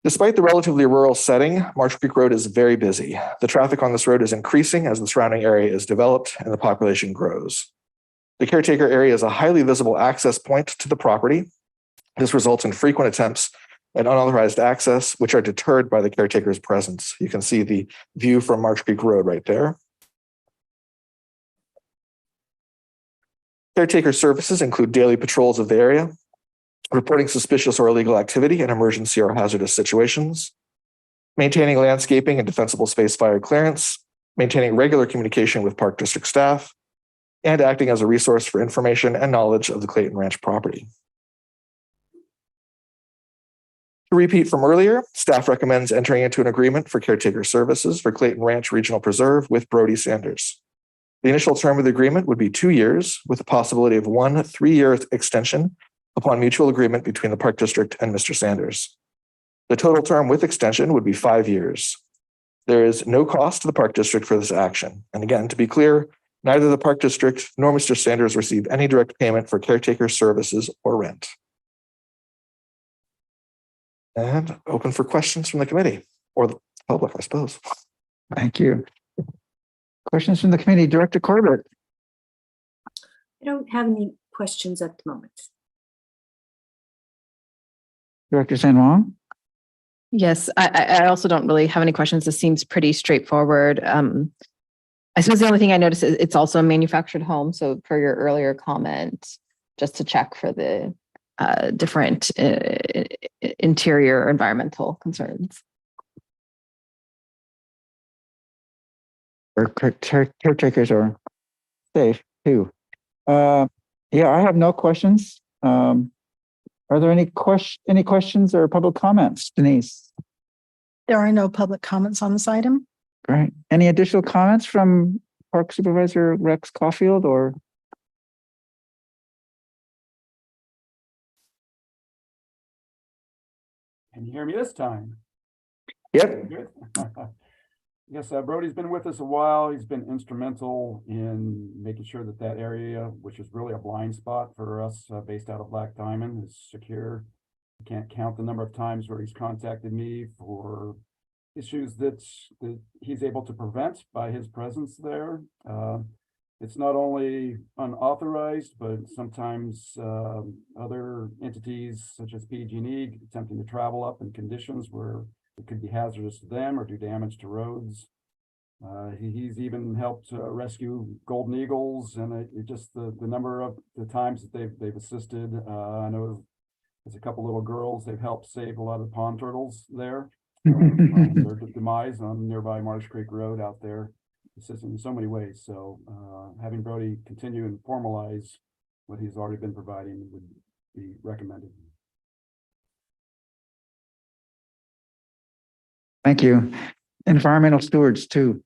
Despite the relatively rural setting, Marsh Creek Road is very busy. The traffic on this road is increasing as the surrounding area is developed and the population grows. The caretaker area is a highly visible access point to the property. This results in frequent attempts at unauthorized access, which are deterred by the caretaker's presence. You can see the view from Marsh Creek Road right there. Caretaker services include daily patrols of the area, reporting suspicious or illegal activity in emergency or hazardous situations, maintaining landscaping and defensible space fire clearance, maintaining regular communication with Park District staff, and acting as a resource for information and knowledge of the Clayton Ranch property. To repeat from earlier, staff recommends entering into an agreement for caretaker services for Clayton Ranch Regional Preserve with Brody Sanders. The initial term of the agreement would be 2 years, with the possibility of 1 3-year extension upon mutual agreement between the Park District and Mr. Sanders. The total term with extension would be 5 years. There is no cost to the Park District for this action. And again, to be clear, neither the Park District nor Mr. Sanders receive any direct payment for caretaker services or rent. And open for questions from the committee or the public, I suppose. Thank you. Questions from the committee, Director Corbett. I don't have any questions at the moment. Director San Juan. Yes, I also don't really have any questions. This seems pretty straightforward. I suppose the only thing I noticed is it's also a manufactured home. So per your earlier comment, just to check for the different interior environmental concerns. Or caretakers are safe too. Yeah, I have no questions. Are there any questions or public comments, Denise? There are no public comments on this item. Great. Any additional comments from Park Supervisor Rex Caulfield or? Can you hear me this time? Yep. Good. Yes, Brody's been with us a while. He's been instrumental in making sure that that area, which is really a blind spot for us based out of Black Diamond, is secure. I can't count the number of times where he's contacted me for issues that he's able to prevent by his presence there. It's not only unauthorized, but sometimes other entities such as PG&E attempting to travel up in conditions where it could be hazardous to them or do damage to roads. He's even helped rescue golden eagles, and it just the number of the times that they've assisted. I know there's a couple little girls they've helped save a lot of pond turtles there. Their demise on nearby Marsh Creek Road out there, assisting in so many ways. So having Brody continue and formalize what he's already been providing would be recommended. Thank you. Environmental stewards too.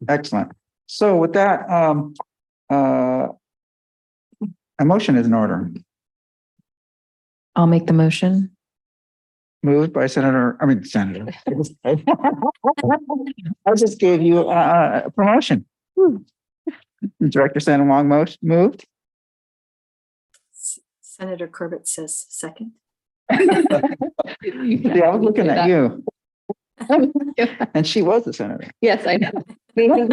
Excellent. So with that, a motion is in order. I'll make the motion. Moved by Senator. I just gave you a promotion. Director San Juan moved. Senator Corbett says second. Yeah, I was looking at you. And she was the senator. Yes, I know. We have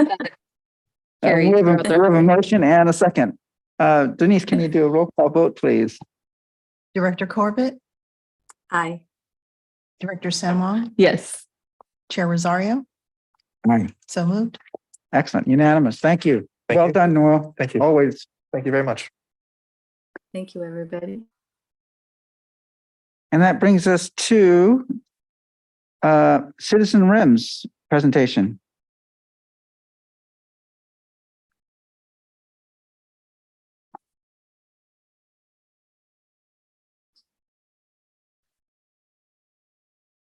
a motion and a second. Denise, can you do a roll call vote, please? Director Corbett, Aye. Director San Juan, Yes. Chair Rosario. Aye. So moved. Excellent. Unanimous. Thank you. Thank Well you. done, Noel. Thank you. Always. Thank you very much. Thank you, everybody. And that brings us to Citizen RIM's presentation.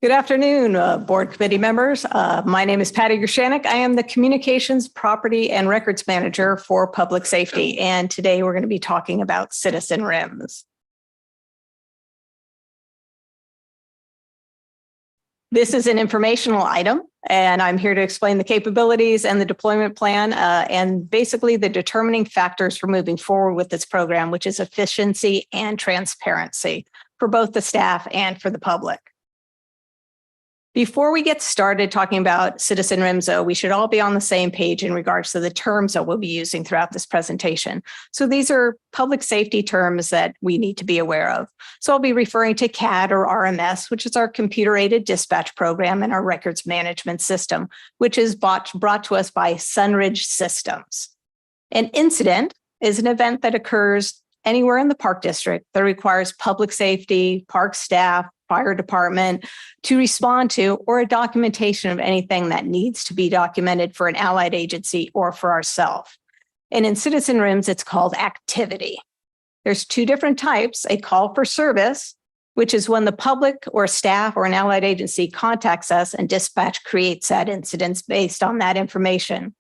Good afternoon, board committee members. My name is Patty Gershanik. I am the Communications, Property, and Records Manager for Public Safety. And today we're going to be talking about Citizen RIMS. This is an informational item, and I'm here to explain the capabilities and the deployment plan, and basically the determining factors for moving forward with this program, which is efficiency and transparency for both the staff and for the public. Before we get started talking about Citizen RIMS, though, we should all be on the same page in regards to the terms that we'll be using throughout this presentation. So these are public safety terms that we need to be aware of. So I'll be referring to CAD or RMS, which is our computer-aided dispatch program and our records management system, which is brought to us by Sunridge Systems. An incident is an event that occurs anywhere in the Park District that requires public safety, park staff, fire department to respond to, or a documentation of anything that needs to be documented for an allied agency or for ourselves. And in Citizen RIMS, it's called activity. There's two different types: a call for service, which is when the public or staff or an allied agency contacts us and dispatch creates that incident based on that information.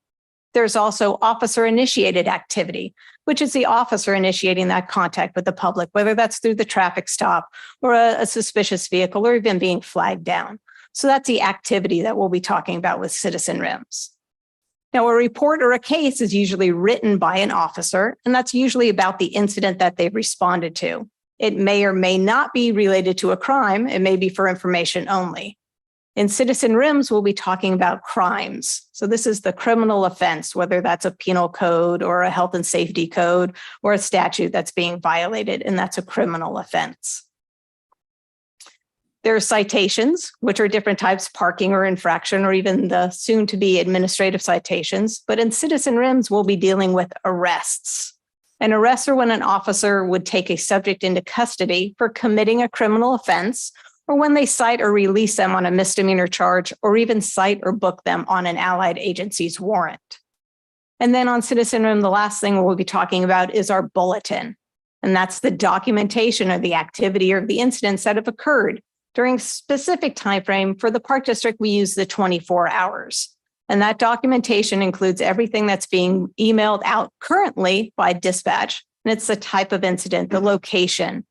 There's also officer initiated activity, which is the officer initiating that contact with the public, whether that's through the traffic stop or a suspicious vehicle or even being flagged down. So that's the activity that we'll be talking about with Citizen RIMS. Now, a report or a case is usually written by an officer, and that's usually about the incident that they've responded to. It may or may not be related to a crime. It may be for information only. In Citizen RIMS, we'll be talking about crimes. So this is the criminal offense, whether that's a penal code or a health and safety code or a statute that's being violated, and that's a criminal offense. There are citations, which are different types, parking or infraction, or even the soon-to-be administrative citations. But in Citizen RIMS, we'll be dealing with arrests. An arrest are when an officer would take a subject into custody for committing a criminal offense, or when they cite or release them on a misdemeanor charge, or even cite or book them on an allied agency's warrant. And then on Citizen RIMS, the last thing we'll be talking about is our bulletin. And that's the documentation of the activity or the incidents that have occurred during a specific time frame. For the Park District, we use the 24 hours. And that documentation includes everything that's being emailed out currently by dispatch. And it's the type of incident, the location,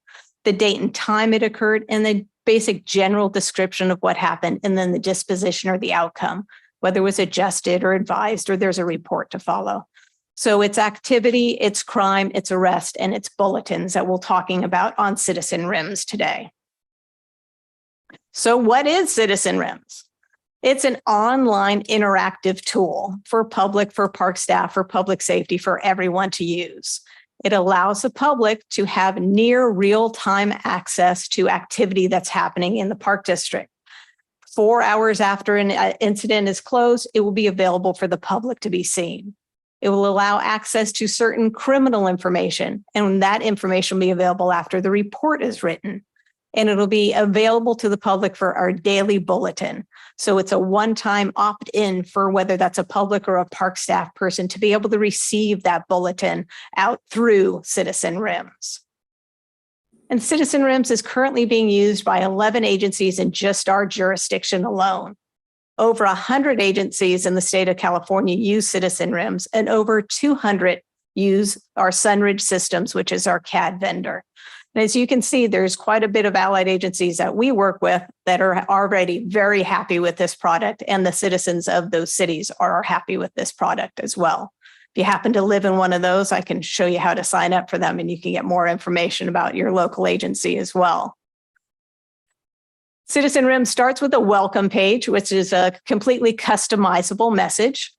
the date and time it occurred, and the basic general description of what happened, and then the disposition or the outcome, whether it was adjusted or advised, or there's a report to follow. So it's activity, it's crime, it's arrest, and it's bulletins that we're talking about on Citizen RIMS today. So what is Citizen RIMS? It's an online interactive tool for public, for park staff, for public safety, for everyone to use. It allows the public to have near real-time access to activity that's happening in the Park District. 4 hours after an incident is closed, it will be available for the public to be seen. It will allow access to certain criminal information, and that information will be available after the report is written. And it'll be available to the public for our daily bulletin. So it's a one-time opt-in for whether that's a public or a park staff person to be able to receive that bulletin out through Citizen RIMS. And Citizen RIMS is currently being used by 11 agencies in just our jurisdiction alone. Over 100 agencies in the state of California use Citizen RIMS, and over 200 use our Sunridge Systems, which is our CAD vendor. And as you can see, there's quite a bit of allied agencies that we work with that are already very happy with this product, and the citizens of those cities are happy with this product as well. If you happen to live in one of those, I can show you how to sign up for them, and you can get more information about your local agency as well. Citizen RIMS starts with a welcome page, which is a completely customizable message.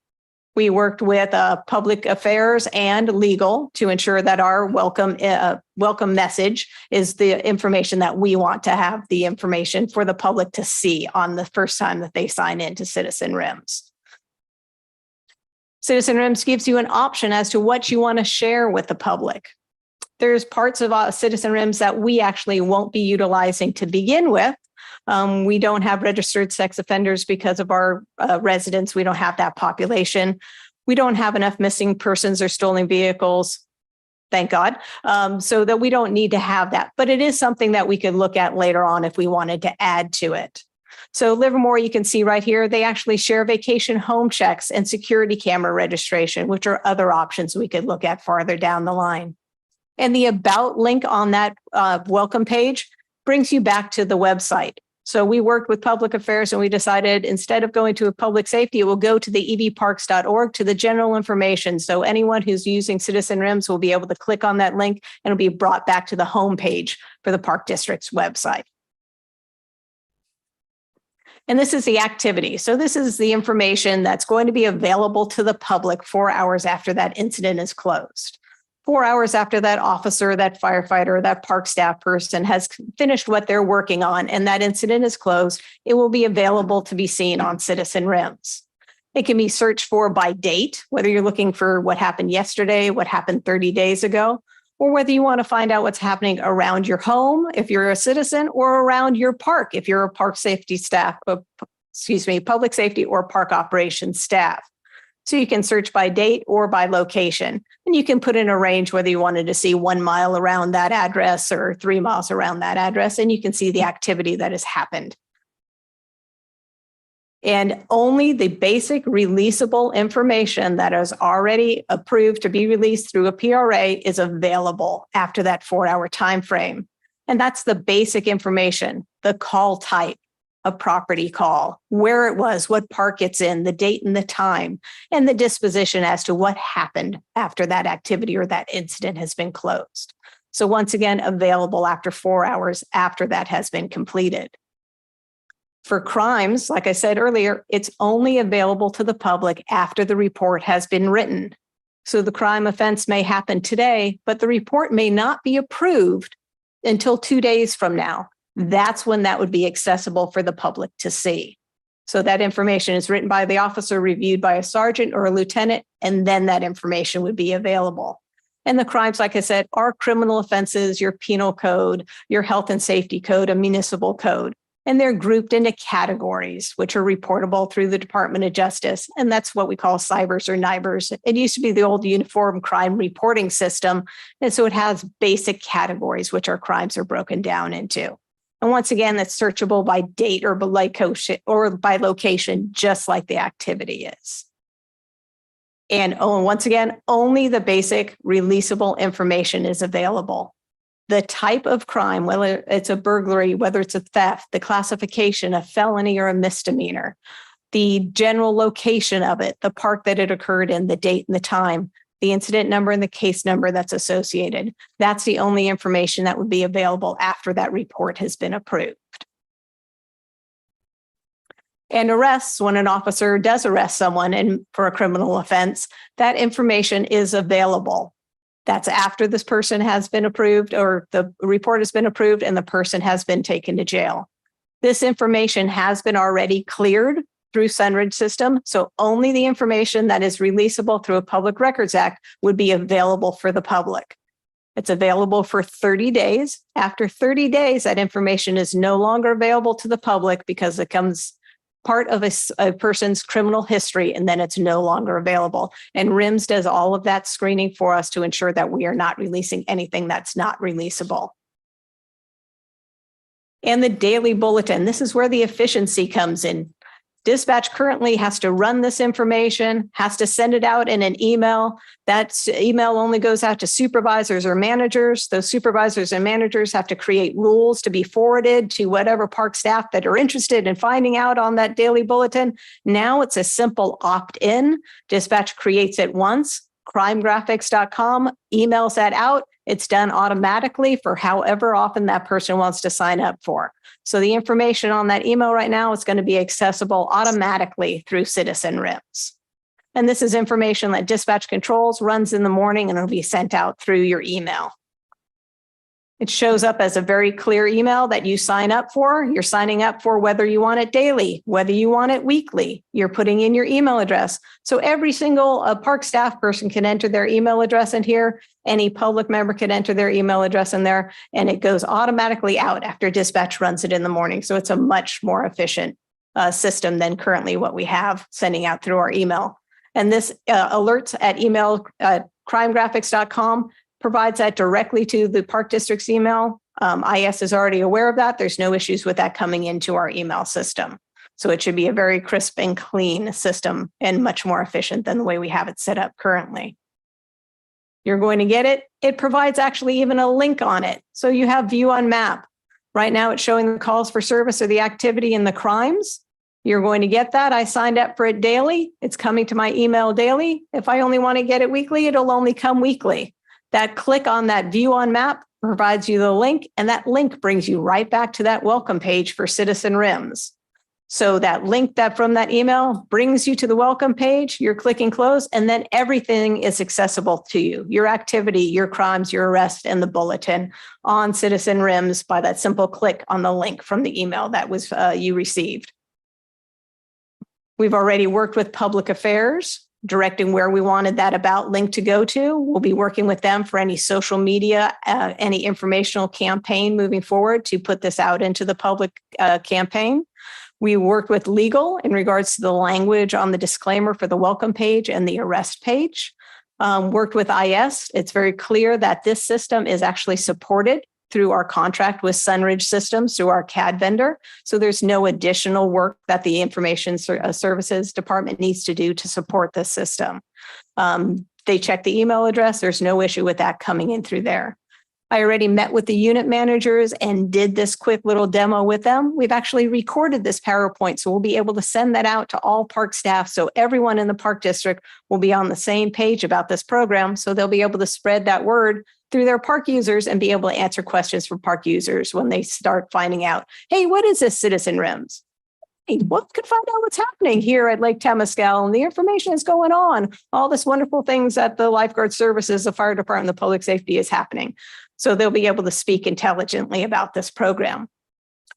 We worked with public affairs and legal to ensure that our welcome message is the information that we want to have, the information for the public to see on the first time that they sign into Citizen RIMS. Citizen RIMS gives you an option as to what you want to share with the public. There's parts of Citizen RIMS that we actually won't be utilizing to begin with. We don't have registered sex offenders because of our residents. We don't have that population. We don't have enough missing persons or stolen vehicles, thank God, so that we don't need to have that. But it is something that we could look at later on if we wanted to add to it. So Livermore, you can see right here, they actually share vacation home checks and security camera registration, which are other options we could look at farther down the line. And the About link on that welcome page brings you back to the website. So we worked with public affairs and we decided instead of going to a public safety, it will go to the evparks.org to the general information. So anyone who's using Citizen RIMS will be able to click on that link and it'll be brought back to the home page for the Park District's website. And this is the activity. So this is the information that's going to be available to the public 4 hours after that incident is closed. 4 hours after that officer, that firefighter, that park staff person has finished what they're working on and that incident is closed, it will be available to be seen on Citizen RIMS. It can be searched for by date, whether you're looking for what happened yesterday, what happened 30 days ago, or whether you want to find out what's happening around your home if you're a citizen, or around your park if you're a park safety staff, public safety or park operations staff. So you can search by date or by location, and you can put in a range whether you wanted to see 1 mile around that address or 3 miles around that address, and you can see the activity that has happened. And only the basic releasable information that is already approved to be released through a PRA is available after that 4-hour time frame. And that's the basic information, the call type, a property call, where it was, what park it's in, the date and the time, and the disposition as to what happened after that activity or that incident has been closed. So once again, available after 4 hours after that has been completed. For crimes, like I said earlier, it's only available to the public after the report has been written. So the crime offense may happen today, but the report may not be approved until 2 days from now. That's when that would be accessible for the public to see. So that information is written by the officer, reviewed by a sergeant or a lieutenant, and then that information would be available. And the crimes, like I said, are criminal offenses, your penal code, your health and safety code, a municipal code. And they're grouped into categories, which are reportable through the Department of Justice. And that's what we call CYBERS or NIBRS. It used to be the old Uniform Crime Reporting System. And so it has basic categories, which our crimes are broken down into. And once again, that's searchable by date or by location, just like the activity is. And once again, only the basic releasable information is available. The type of crime, whether it's a burglary, whether it's a theft, the classification, a felony or a misdemeanor, the general location of it, the park that it occurred in, the date and the time, the incident number and the case number that's associated. That's the only information that would be available after that report has been approved. And arrests, when an officer does arrest someone for a criminal offense, that information is available. That's after this person has been approved or the report has been approved and the person has been taken to jail. This information has been already cleared through Sunridge system. So only the information that is releasable through a Public Records Act would be available for the public. It's available for 30 days. After 30 days, that information is no longer available to the public because it becomes part of a person's criminal history, and then it's no longer available. And RIMS does all of that screening for us to ensure that we are not releasing anything that's not releasable. And the daily bulletin, this is where the efficiency comes in. Dispatch currently has to run this information, has to send it out in an email. That email only goes out to supervisors or managers. Those supervisors and managers have to create rules to be forwarded to whatever park staff that are interested in finding out on that daily bulletin. Now it's a simple opt-in. Dispatch creates it once. Crimegraphics.com emails that out. It's done automatically for however often that person wants to sign up for. So the information on that email right now is going to be accessible automatically through Citizen RIMS. And this is information that dispatch controls, runs in the morning, and it'll be sent out through your email. It shows up as a very clear email that you sign up for. You're signing up for whether you want it daily, whether you want it weekly. You're putting in your email address. So every single park staff person can enter their email address in here. Any public member can enter their email address in there, and it goes automatically out after dispatch runs it in the morning. So it's a much more efficient system than currently what we have sending out through our email. And this alerts at email crimegraphics.com provides that directly to the Park District's email. IS is already aware of that. There's no issues with that coming into our email system. So it should be a very crisp and clean system and much more efficient than the way we have it set up currently. You're going to get it. It provides actually even a link on it. So you have view on map. Right now it's showing the calls for service or the activity and the crimes. You're going to get that. I signed up for it daily. It's coming to my email daily. If I only want to get it weekly, it'll only come weekly. That click on that view on map provides you the link, and that link brings you right back to that welcome page for Citizen RIMS. So that link that from that email brings you to the welcome page, you're clicking close, and then everything is accessible to you. Your activity, your crimes, your arrest, and the bulletin on Citizen RIMS by that simple click on the link from the email that was you received. We've already worked with Public Affairs, directing where we wanted that about link to go to. We'll be working with them for any social media, any informational campaign moving forward to put this out into the public campaign. We worked with legal in regards to the language on the disclaimer for the welcome page and the arrest page. Worked with IS. It's very clear that this system is actually supported through our contract with Sunridge Systems, through our CAD vendor. So there's no additional work that the Information Services Department needs to do to support this system. They check the email address. There's no issue with that coming in through there. I already met with the unit managers and did this quick little demo with them. We've actually recorded this PowerPoint, so we'll be able to send that out to all park staff. So everyone in the park district will be on the same page about this program. So they'll be able to spread that word through their park users and be able to answer questions for park users when they start finding out, hey, what is this Citizen RIMS? Hey, what could find out what's happening here at Lake Temescal, and the information is going on, all this wonderful things at the lifeguard services, the fire department, the public safety is happening. So they'll be able to speak intelligently about this program.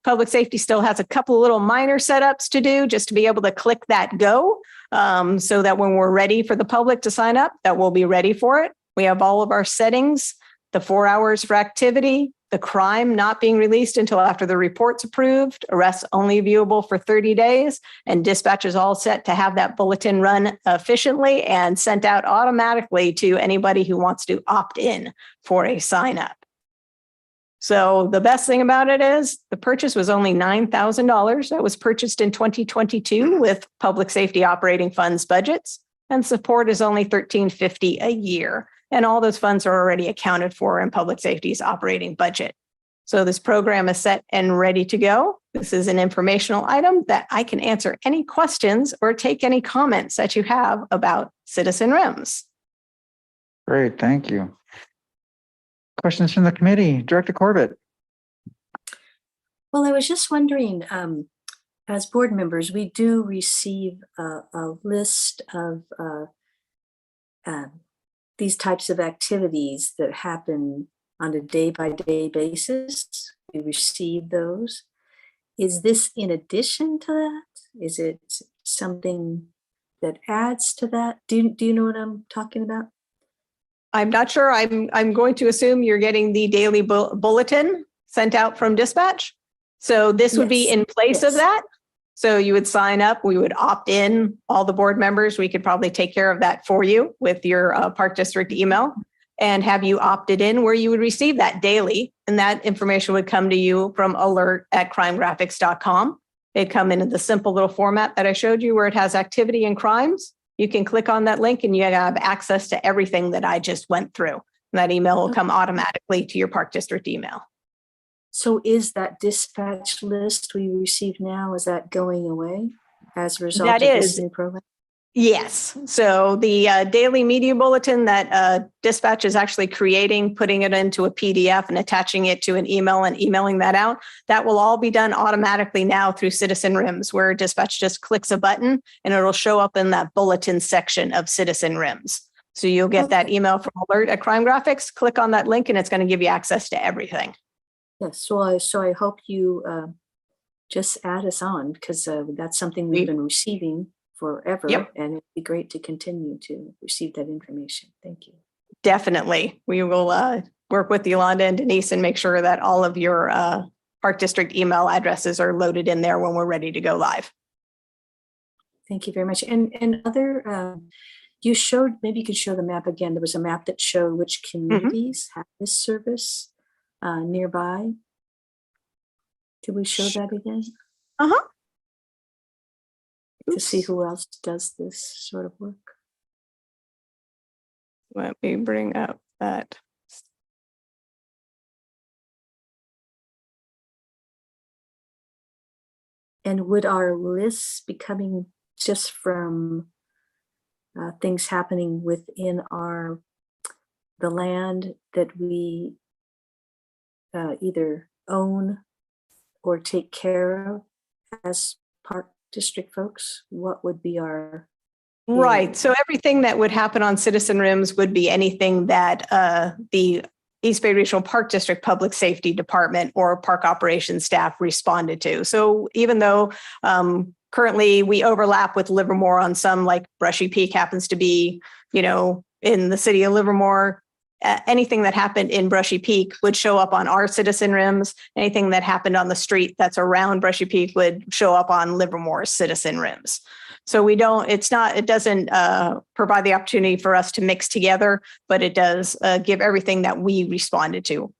Public safety still has a couple of little minor setups to do just to be able to click that go, so that when we're ready for the public to sign up, that we'll be ready for it. We have all of our settings, the 4 hours for activity, the crime not being released until after the report's approved, arrests only viewable for 30 days, and dispatch is all set to have that bulletin run efficiently and sent out automatically to anybody who wants to opt in for a sign up. So the best thing about it is the purchase was only $9,000. That was purchased in 2022 with public safety operating funds budgets, and support is only $1,350 a year. And all those funds are already accounted for in public safety's operating budget. So this program is set and ready to go. This is an informational item that I can answer any questions or take any comments that you have about Citizen RIMS. Great, thank you. Questions from the committee, Director Corbett. Well, I was just wondering, as board members, we do receive a list of these types of activities that happen on a day-by-day basis. We receive those. Is this in addition to that? Is it something that adds to that? Do you know what I'm talking about? I'm not sure. I'm going to assume you're getting the daily bulletin sent out from dispatch. So this would be Yes. in place of Yes. that. So you would sign up, we would opt in, all the board members, we could probably take care of that for you with your park district email and have you opted in where you would receive that daily. And that information would come to you from alert@crimegraphics.com. It'd come into the simple little format that I showed you where it has activity and crimes. You can click on that link and you have access to everything that I just went through. And that email will come automatically to your park district email. So is that dispatch list we receive now, is that going away as a result That of this is. new program? Yes. So the daily media bulletin that dispatch is actually creating, putting it into a PDF and attaching it to an email and emailing that out, that will all be done automatically now through Citizen RIMS, where dispatch just clicks a button and it'll show up in that bulletin section of Citizen RIMS. So you'll get that email from alert@Crime Graphics, click on that link and it's going to give you access to everything. Yes, so I hope you just add us on, because that's something we've been receiving forever. Yep. And it'd be great to continue to receive that information. Thank you. Definitely. We will work with Yolanda and Denise and make sure that all of your park district email addresses are loaded in there when we're ready to go live. Thank you very much. And other, you showed, maybe you could show the map again. There was a map that showed which communities have this service. nearby. Could we show that again? Uh-huh. To see who else does this sort of work. Let me bring up that. And would our lists be coming just from things happening within the land that we either own or take care of as park district folks? What would be our Right. So everything that would happen on Citizen Rims would be anything that the East Bay Regional Park District Public Safety Department or park operations staff responded to. So even though currently we overlap with Livermore on some, like Brushy Peak happens to be, in the city of Livermore, anything that happened in Brushy Peak would show up on our Citizen Rims. Anything that happened on the street that's around Brushy Peak would show up on Livermore's Citizen Rims. So it doesn't provide the opportunity for us to mix together, but it does give everything that we responded to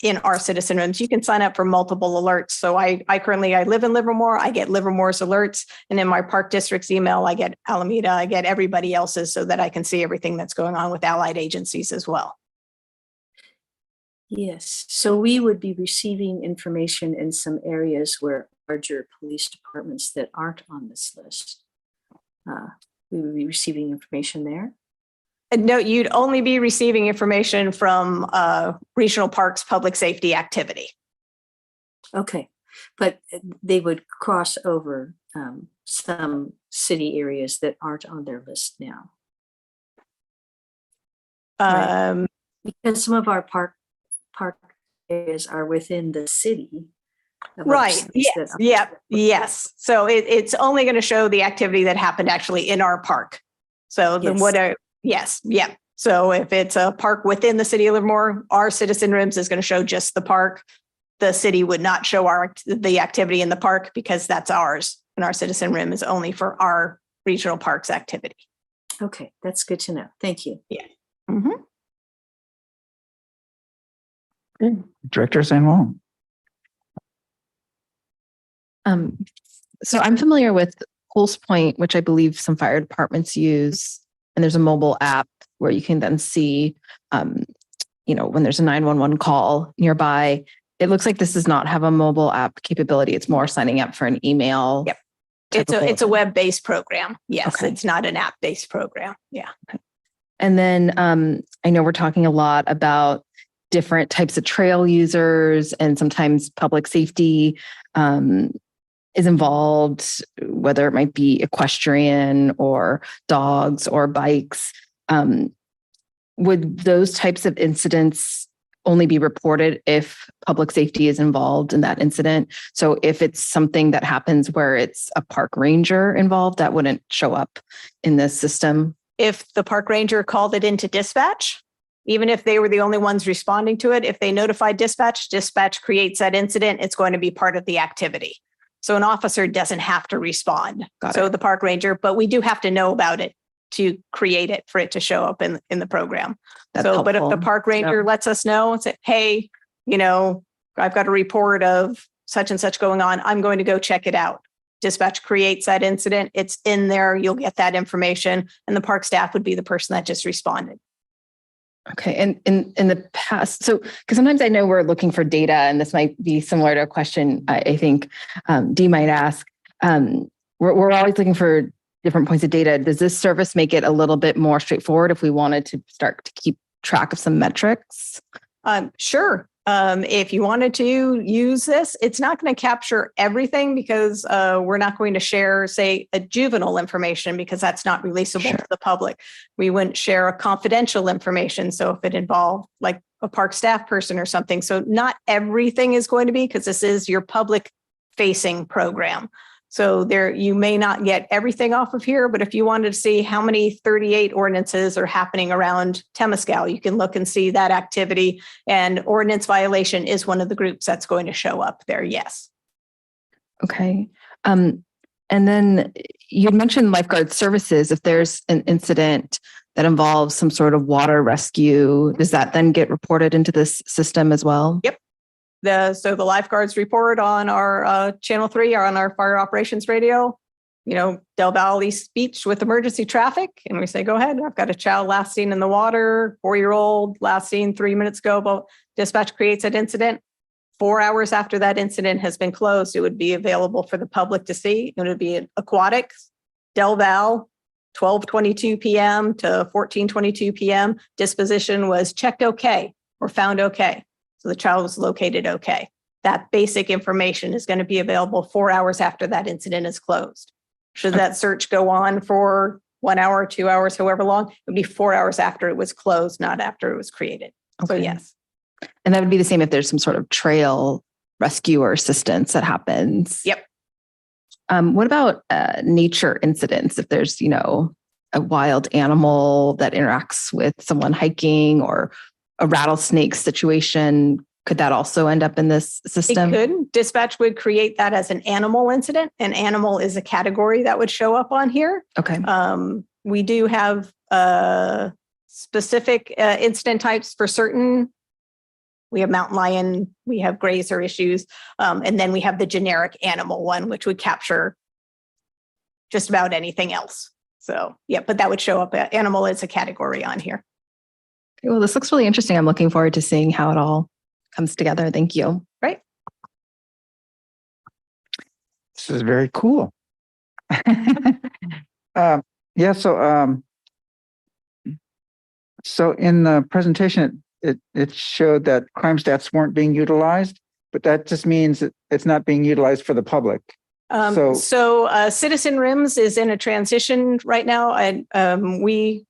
in our Citizen Rims. You can sign up for multiple alerts. So I live in Livermore. I get Livermore's alerts, and in my park district's email, I get Alameda, I get everybody else's, so that I can see everything that's going on with allied agencies as well. Yes, so we would be receiving information in some areas where larger police departments that aren't on this list. We would be receiving information there. No, you'd only be receiving information from regional parks public safety activity. Okay, but they would cross over some city areas that aren't on their list now. Right. Because some of our park areas are within the city. Right. Yes. So it's only going to show the activity that happened actually in our park. So Yes. Yeah. So if it's a park within the city of Livermore, our Citizen Rims is going to show just the park. The city would not show the activity in the park because that's ours. And our Citizen Rim is only for our regional parks activity. Okay, that's good to know. Thank you. Yeah. Mm-hmm. Director San Juan. So I'm familiar with Pulse Point, which I believe some fire departments use, and there's a mobile app where you can then see, when there's a 911 call nearby. It looks like this does not have a mobile app capability. It's more signing up for an email. Yep. It's a web-based program. Yes, Okay. It's not an app-based program. Yeah. Okay. And then I know we're talking a lot about different types of trail users, and sometimes public safety is involved, whether it might be equestrian or dogs or bikes. Would those types of incidents only be reported if public safety is involved in that incident? So if it's something that happens where it's a park ranger involved, that wouldn't show up in this system? If the park ranger called it into dispatch, even if they were the only ones responding to it, if they notified dispatch creates that incident, it's going to be part of the activity. So an officer doesn't have to respond. The park ranger, but we do have to know about it to create it for it to show up in the program. That's but if helpful. the park ranger lets us know and say, hey, I've got a report of such and such going on, I'm going to go check it out. Dispatch creates that incident. It's in there. You'll get that information. And the park staff would be the person that just responded. Okay. And in the past, because sometimes I know we're looking for data, and this might be similar to a question I think Dee might ask. We're always looking for different points of data. Does this service make it a little bit more straightforward if we wanted to start to keep track of some metrics? Sure. If you wanted to use this, it's not going to capture everything because we're not going to share, say, a juvenile information because that's not releasable to the public. We wouldn't share a confidential information. So if it involved like a park staff person or something. So not everything is going to be, because this is your public facing program. So you may not get everything off of here, but if you wanted to see how many 38 ordinances are happening around Temescal, you can look and see that activity, and ordinance violation is one of the groups that's going to show up there. Yes. Okay. And then you had mentioned lifeguard services. If there's an incident that involves some sort of water rescue, does that then get reported into this system as well? Yep. So the lifeguards report on our channel 3 or on our fire operations radio, Del Valle East Beach with emergency traffic. And we say, go ahead. I've got a child last seen in the water, 4-year-old last seen 3 minutes ago, but dispatch creates an incident. 4 hours after that incident has been closed, it would be available for the public to see. It would be aquatics, Del Valle, 12:22 p.m. to 14:22 p.m. Disposition was checked okay or found okay. So the child was located okay. That basic information is going to be available 4 hours after that incident is closed. Should that search go on for 1 hour, 2 hours, however long, it would be 4 hours after it was closed, not after it was created. So Okay. yes. And that would be the same if there's some sort of trail rescue or assistance that happens. Yep. What about nature incidents? If there's, a wild animal that interacts with someone hiking or a rattlesnake situation, could that also end up in this system? It could. Dispatch would create that as an animal incident. An animal is a category that would show up on here. Okay. We do have specific incident types for certain. We have mountain lion, we have grazer issues, and then we have the generic animal one, which would capture just about anything else. So, yeah, but that would show up. Animal is a category on here. Okay, well, this looks really interesting. I'm looking forward to seeing how it all comes together. Thank you. Right. This is very cool. Yeah, so in the presentation, it showed that crime stats weren't being utilized, but that just means that it's not being utilized for the public. So- Citizen RIMS is in a transition right now, and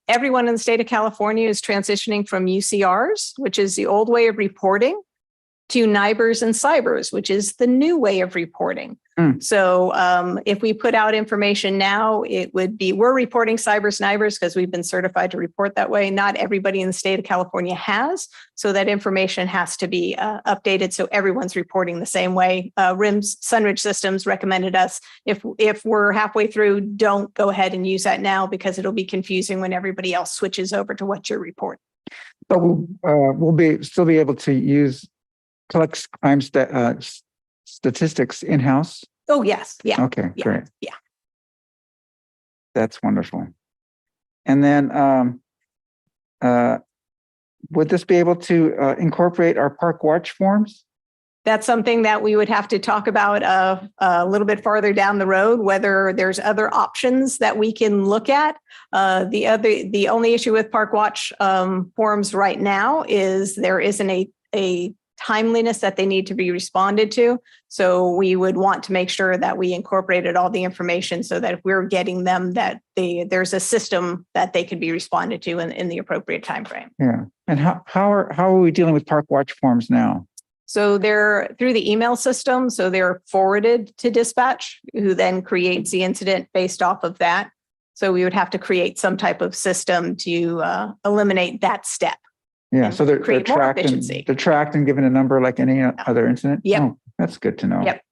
everyone in the state of California is transitioning from UCRs, which is the old way of reporting, to NIBRs and CYBRs, which is the new way of reporting. So if we put out information now, it would be, we're reporting CYBRs, NIBRs because we've been certified to report that way. Not everybody in the state of California has. So that information has to be updated so everyone's reporting the same way. RIMS, Sunridge Systems recommended us, if we're halfway through, don't go ahead and use that now because it'll be confusing when everybody else switches over to what you're reporting. But we'll still be able to collect crime statistics in-house. Oh, yes. Yeah. Okay, Yeah. great. Yeah. That's wonderful. And then would this be able to incorporate our park watch forms? That's something that we would have to talk about a little bit farther down the road, whether there's other options that we can look at. The only issue with Park Watch forms right now is there isn't a timeliness that they need to be responded to. So we would want to make sure that we incorporated all the information so that if we're getting them, that there's a system that they could be responded to in the appropriate time frame. Yeah. And how are we dealing with park watch forms now? So they're through the email system. So they're forwarded to dispatch, who then creates the incident based off of that. So we would have to create some type of system to eliminate that step. Yeah, and so they're create more tracked efficiency. they're tracked and given a number like any other incident? Yep. Oh, that's good to know. Yep.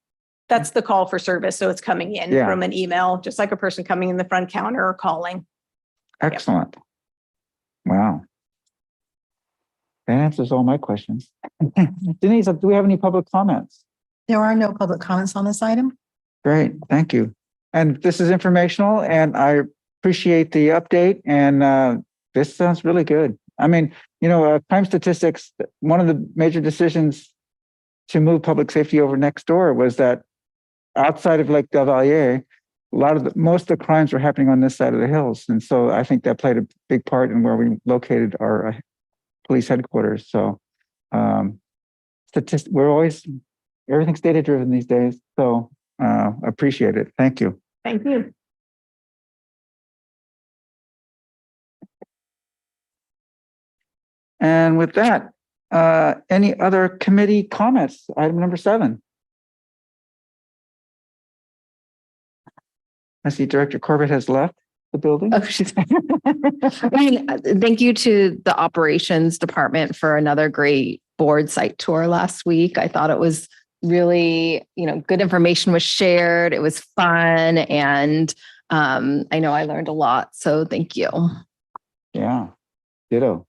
That's the call for service. So it's coming in Yeah. from an email, just like a person coming in the front counter or calling. Excellent. Wow. That answers all my questions. Denise, do we have any public comments? There are no public comments on this item. Great, thank you. And this is informational and I appreciate the update and this sounds really good. I mean, crime statistics, one of the major decisions to move public safety over next door was that outside of Lake Del Valle, most of the crimes were happening on this side of the hills. And so I think that played a big part in where we located our police headquarters. So everything's data driven these days. So appreciate it. Thank you. Thank you. And with that, any other committee comments? Item number 7. I see Director Corbett has left the building. Oh, she's thank you to the operations department for another great board site tour last week. I thought it was really, good information was shared. It was fun. And I know I learned a lot. So thank you. Yeah, ditto.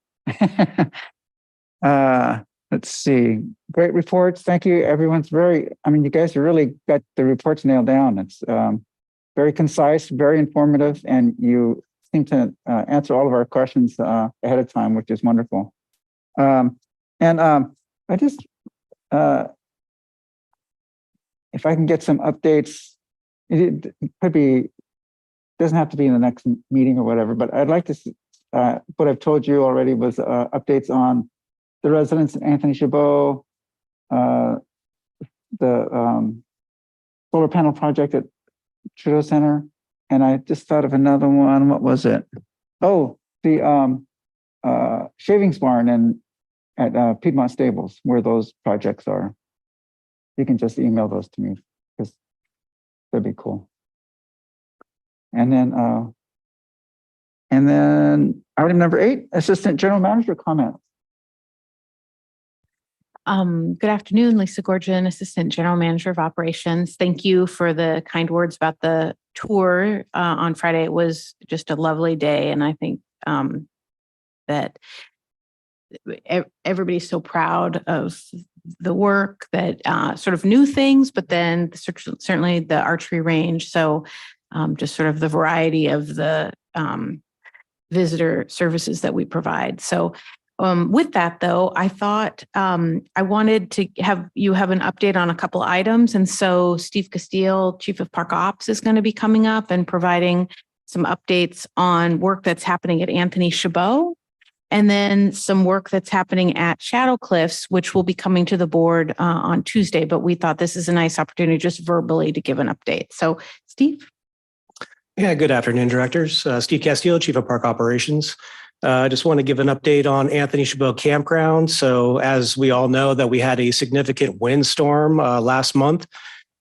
Let's see. Great reports. Thank you. Everyone's you guys really got the reports nailed down. It's very concise, very informative, and you seem to answer all of our questions ahead of time, which is wonderful. I just, if I can get some updates, it could be, doesn't have to be in the next meeting or whatever, but I'd like to, what I've told you already was updates on the residents in Anthony Chabot, the solar panel project at Trudeau Center. And I just thought of another one. What was it? Oh, the shavings barn and at Piedmont Stables, where those projects are. You can just email those to me because that'd be cool. And then item number 8, Assistant General Manager comments. Good afternoon, Lisa Gorgon, Assistant General Manager of Operations. Thank you for the kind words about the tour on Friday. It was just a lovely day, and I think that everybody's so proud of the work that sort of new things, but then certainly the archery range. So just sort of the variety of the visitor services that we provide. So with that, though, I thought I wanted to have you have an update on a couple items. And so Steve Castile, Chief of Park Ops, is going to be coming up and providing some updates on work that's happening at Anthony Chabot, and then some work that's happening at Shadow Cliffs, which will be coming to the board on Tuesday. But we thought this is a nice opportunity just verbally to give an update. So, Steve? Yeah, good afternoon, directors. Steve Castillo, Chief of Park Operations. I just want to give an update on Anthony Chabot Campground. So as we all know that we had a significant windstorm last month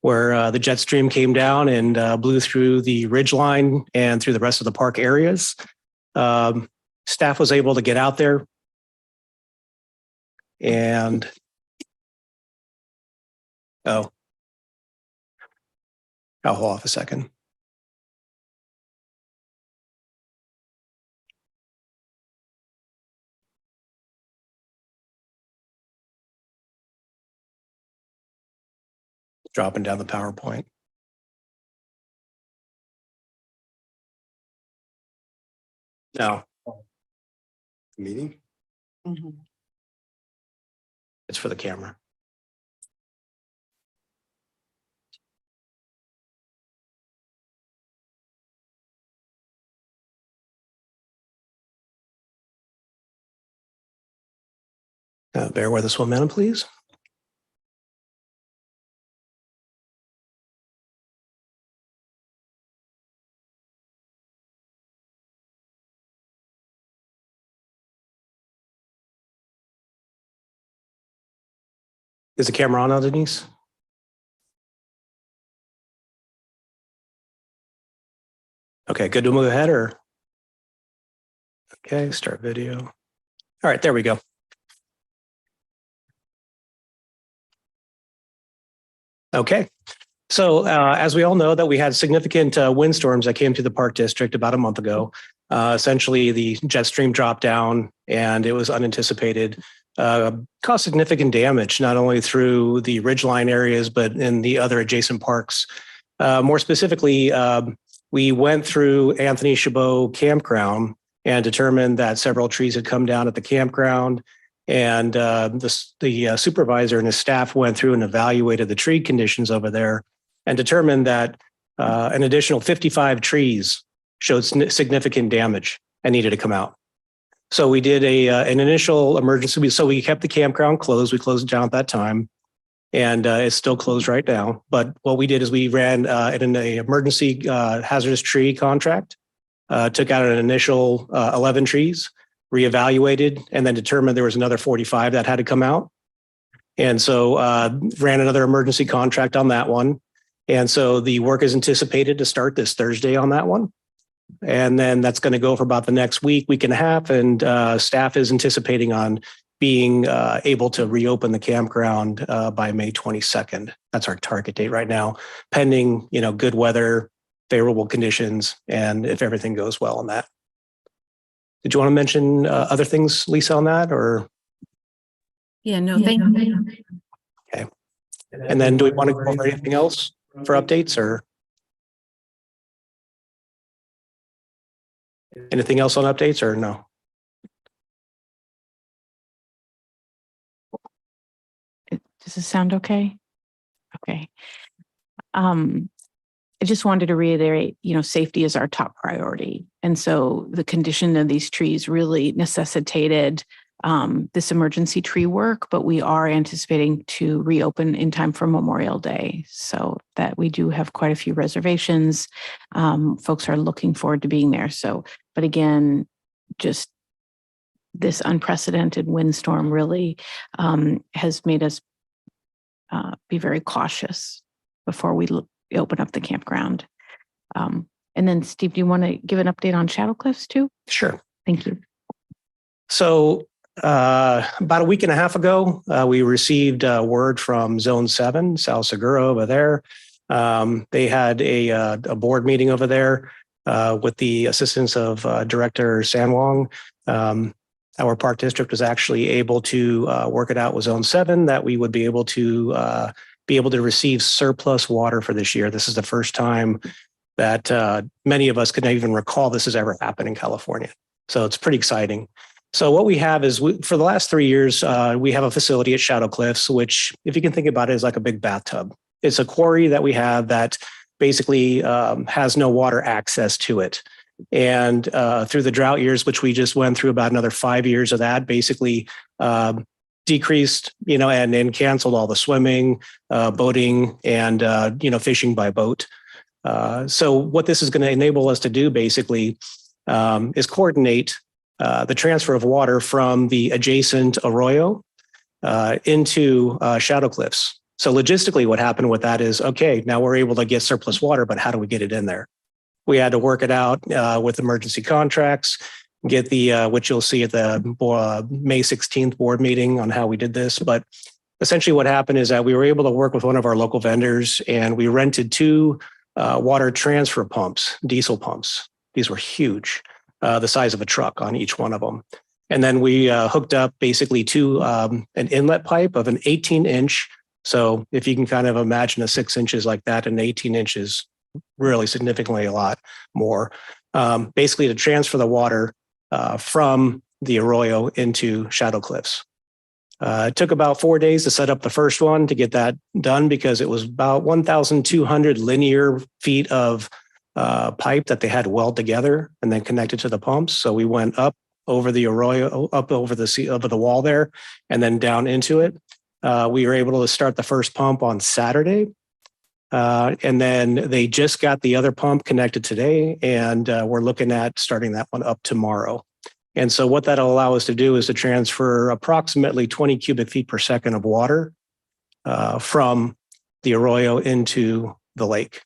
where the jet stream came down and blew through the ridgeline and through the rest of the park areas. Staff was able to get out there and I'll hold off a second. Dropping down the PowerPoint. No. Meeting? Mm-hmm. It's for the camera. Bear with us 1 minute, please. Is the camera on now, Denise? Okay, good to move ahead or? Okay, start video. All right, there we go. Okay, so as we all know that we had significant windstorms that came to the Park District about a month ago. Essentially, the jet stream dropped down and it was unanticipated. Caused significant damage, not only through the ridgeline areas, but in the other adjacent parks. More specifically, we went through Anthony Chabot Campground and determined that several trees had come down at the campground. And the supervisor and his staff went through and evaluated the tree conditions over there and determined that an additional 55 trees showed significant damage and needed to come out. So we did an initial emergency. So we kept the campground closed. We closed it down at that time, and it's still closed right now. But what we did is we ran an emergency hazardous tree contract, took out an initial 11 trees, reevaluated, and then determined there was another 45 that had to come out. And so ran another emergency contract on that one. And so the work is anticipated to start this Thursday on that one. And then that's going to go for about the next week and a half. And staff is anticipating on being able to reopen the campground by May 22nd. That's our target date right now, pending, good weather, favorable conditions, and if everything goes well on that. Did you want to mention other things, Lisa, on that or? Yeah, no, thank you. And then do we want to go over anything else for updates or anything else on updates or no? Does this sound okay? Okay. I just wanted to reiterate, safety is our top priority. And so the condition of these trees really necessitated this emergency tree work, but we are anticipating to reopen in time for Memorial Day. So that we do have quite a few reservations. Folks are looking forward to being there. So, but again, just this unprecedented windstorm really has made us be very cautious before we open up the campground. And then Steve, do you want to give an update on Shadow Cliffs too? Sure. Thank you. So about a week and a half ago, we received word from Zone 7, Sal Segura over there. They had a board meeting over there with the assistance of Director San Wong. Our park district was actually able to work it out with Zone 7 that we would be able to receive surplus water for this year. This is the first time that many of us could not even recall this has ever happened in California. So it's pretty exciting. So what we have is for the last 3 years, we have a facility at Shadow Cliffs, which if you can think about it is like a big bathtub. It's a quarry that we have that basically has no water access to it. And through the drought years, which we just went through about another 5 years of that, basically decreased, and canceled all the swimming, boating, and, fishing by boat. So what this is going to enable us to do basically is coordinate the transfer of water from the adjacent arroyo into Shadow Cliffs. So logistically, what happened with that is, okay, now we're able to get surplus water, but how do we get it in there? We had to work it out with emergency contracts, get the, which you'll see at the May 16th board meeting on how we did this. But essentially what happened is that we were able to work with one of our local vendors and we rented 2 water transfer pumps, diesel pumps. These were huge, the size of a truck on each one of them. And then we hooked up basically to an inlet pipe of an 18-inch. So if you can kind of imagine a 6 inches like that, an 18 inches, really significantly a lot more, basically to transfer the water from the arroyo into Shadow Cliffs. It took about 4 days to set up the first one to get that done because it was about 1,200 linear feet of pipe that they had to weld together and then connected to the pumps. So we went up over the arroyo, up over the wall there, and then down into it. We were able to start the first pump on Saturday. And then they just got the other pump connected today, and we're looking at starting that one up tomorrow. And so what that'll allow us to do is to transfer approximately 20 cubic feet per second of water from the arroyo into the lake.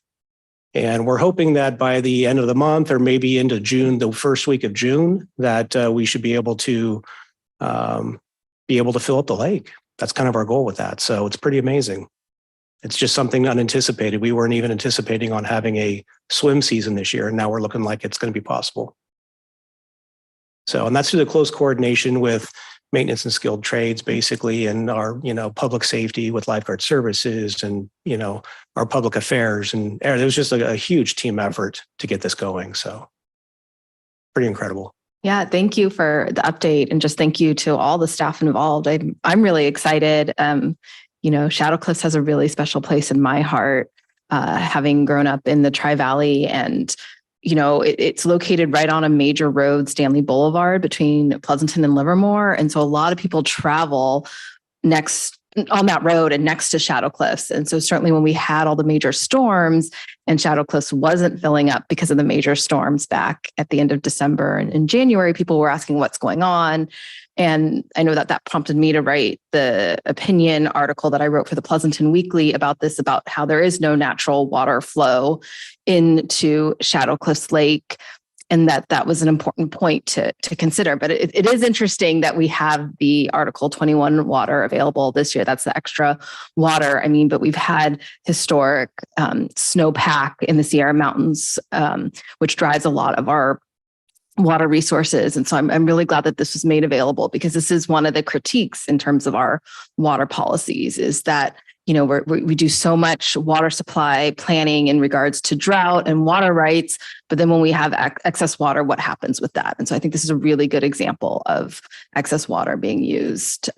And we're hoping that by the end of the month or maybe into June, the first week of June, that we should be able to fill up the lake. That's kind of our goal with that. So it's pretty amazing. It's just something unanticipated. We weren't even anticipating on having a swim season this year, and now we're looking like it's going to be possible. So, and that's through the close coordination with maintenance and skilled trades, basically, and our, public safety with lifeguard services and, our public affairs. And there was just a huge team effort to get this going. So pretty incredible. Yeah, thank you for the update, and just thank you to all the staff involved. I'm really excited. Shadow Cliffs has a really special place in my heart, having grown up in the Tri-Valley, and it's located right on a major road, Stanley Boulevard, between Pleasanton and Livermore. And so a lot of people travel on that road and next to Shadow Cliffs. And so certainly when we had all the major storms and Shadow Cliffs wasn't filling up because of the major storms back at the end of December and in January, people were asking what's going on. And I know that prompted me to write the opinion article that I wrote for the Pleasanton Weekly about how there is no natural water flow into Shadow Cliffs Lake, and that was an important point to consider. But it is interesting that we have the Article 21 water available this year. That's the extra water. But we've had historic snowpack in the Sierra Mountains, which drives a lot of our water resources. And so I'm really glad that this was made available, because this is one of the critiques in terms of our water policies, is that, you know, we do so much water supply planning in regards to drought and water rights, but then when we have excess water, what happens with that? And so I think this is a really good example of excess water being used,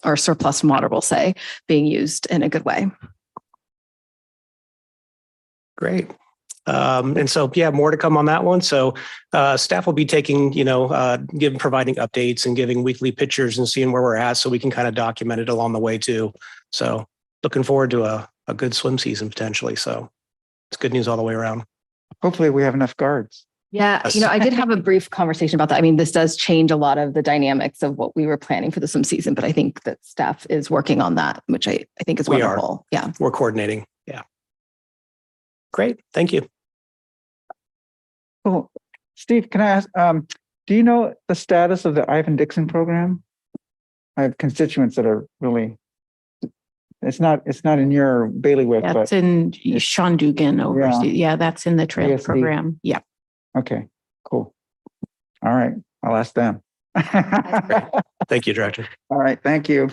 or surplus water, we'll say, being used in a good way. Great. And so, yeah, more to come on that one. So staff will be taking, providing updates and giving weekly pictures and seeing where we're at, so we can kind of document it along the way too. So looking forward to a good swim season potentially. So it's good news all the way around. Hopefully we have enough guards. Yeah, I did have a brief conversation about that. I mean, this does change a lot of the dynamics of what we were planning for the swim season, but I think that staff is working on that, which I think is wonderful. Yeah. We're coordinating. Yeah. Great. Thank you. Cool. Steve, can I ask, do you know the status of the Ivan Dixon program? I have constituents that are really, it's not in your bailiwick, That's but in Sean Dugan overseas. Yeah, that's in the trail ASD. program. Yeah. okay, cool. All right, I'll ask them. Thank you, Director. All right, thank you.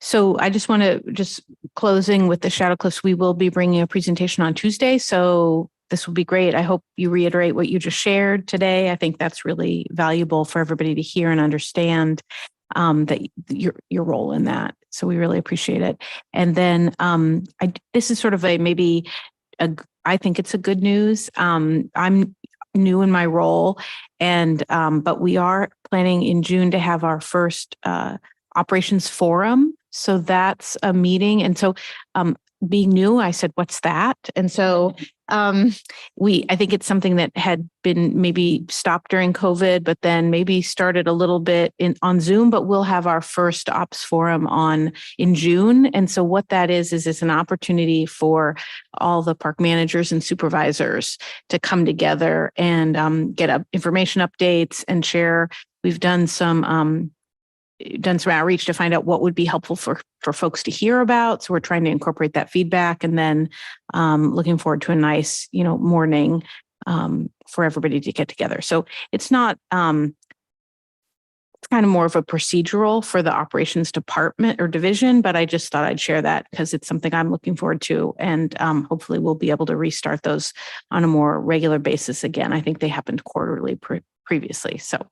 So I just want to closing with the Shadow Cliffs. We will be bringing a presentation on Tuesday. So this will be great. I hope you reiterate what you just shared today. I think that's really valuable for everybody to hear and understand that your role in that. So we really appreciate it. And then this is sort of I think it's a good news. I'm new in my role, and but we are planning in June to have our first operations forum. So that's a meeting. And so being new, I said, what's that? And so I think it's something that had been maybe stopped during COVID, but then maybe started a little bit on Zoom, but we'll have our first ops forum in June. And so what that is it's an opportunity for all the park managers and supervisors to come together and get information updates and share. We've done some outreach to find out what would be helpful for folks to hear about. So we're trying to incorporate that feedback, and then looking forward to a nice, morning for everybody to get together. So it's not, it's kind of more of a procedural for the operations department or division, but I just thought I'd share that because it's something I'm looking forward to. And hopefully we'll be able to restart those on a more regular basis again. I think they happened quarterly previously. So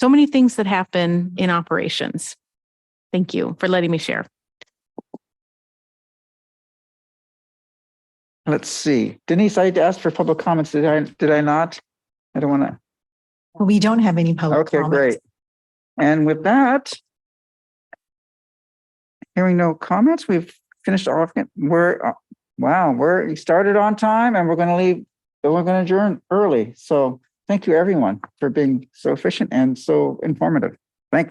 many things that happen in operations. Thank you for letting me share. Let's see. Denise, I asked for public comments. Did I not? I don't want to. We don't have any public Okay, comments. great. And with that, hearing no comments, we've finished off. We started on time, and we're going to leave. We're going to adjourn early. So thank you, everyone, for being so efficient and so informative. Thank you.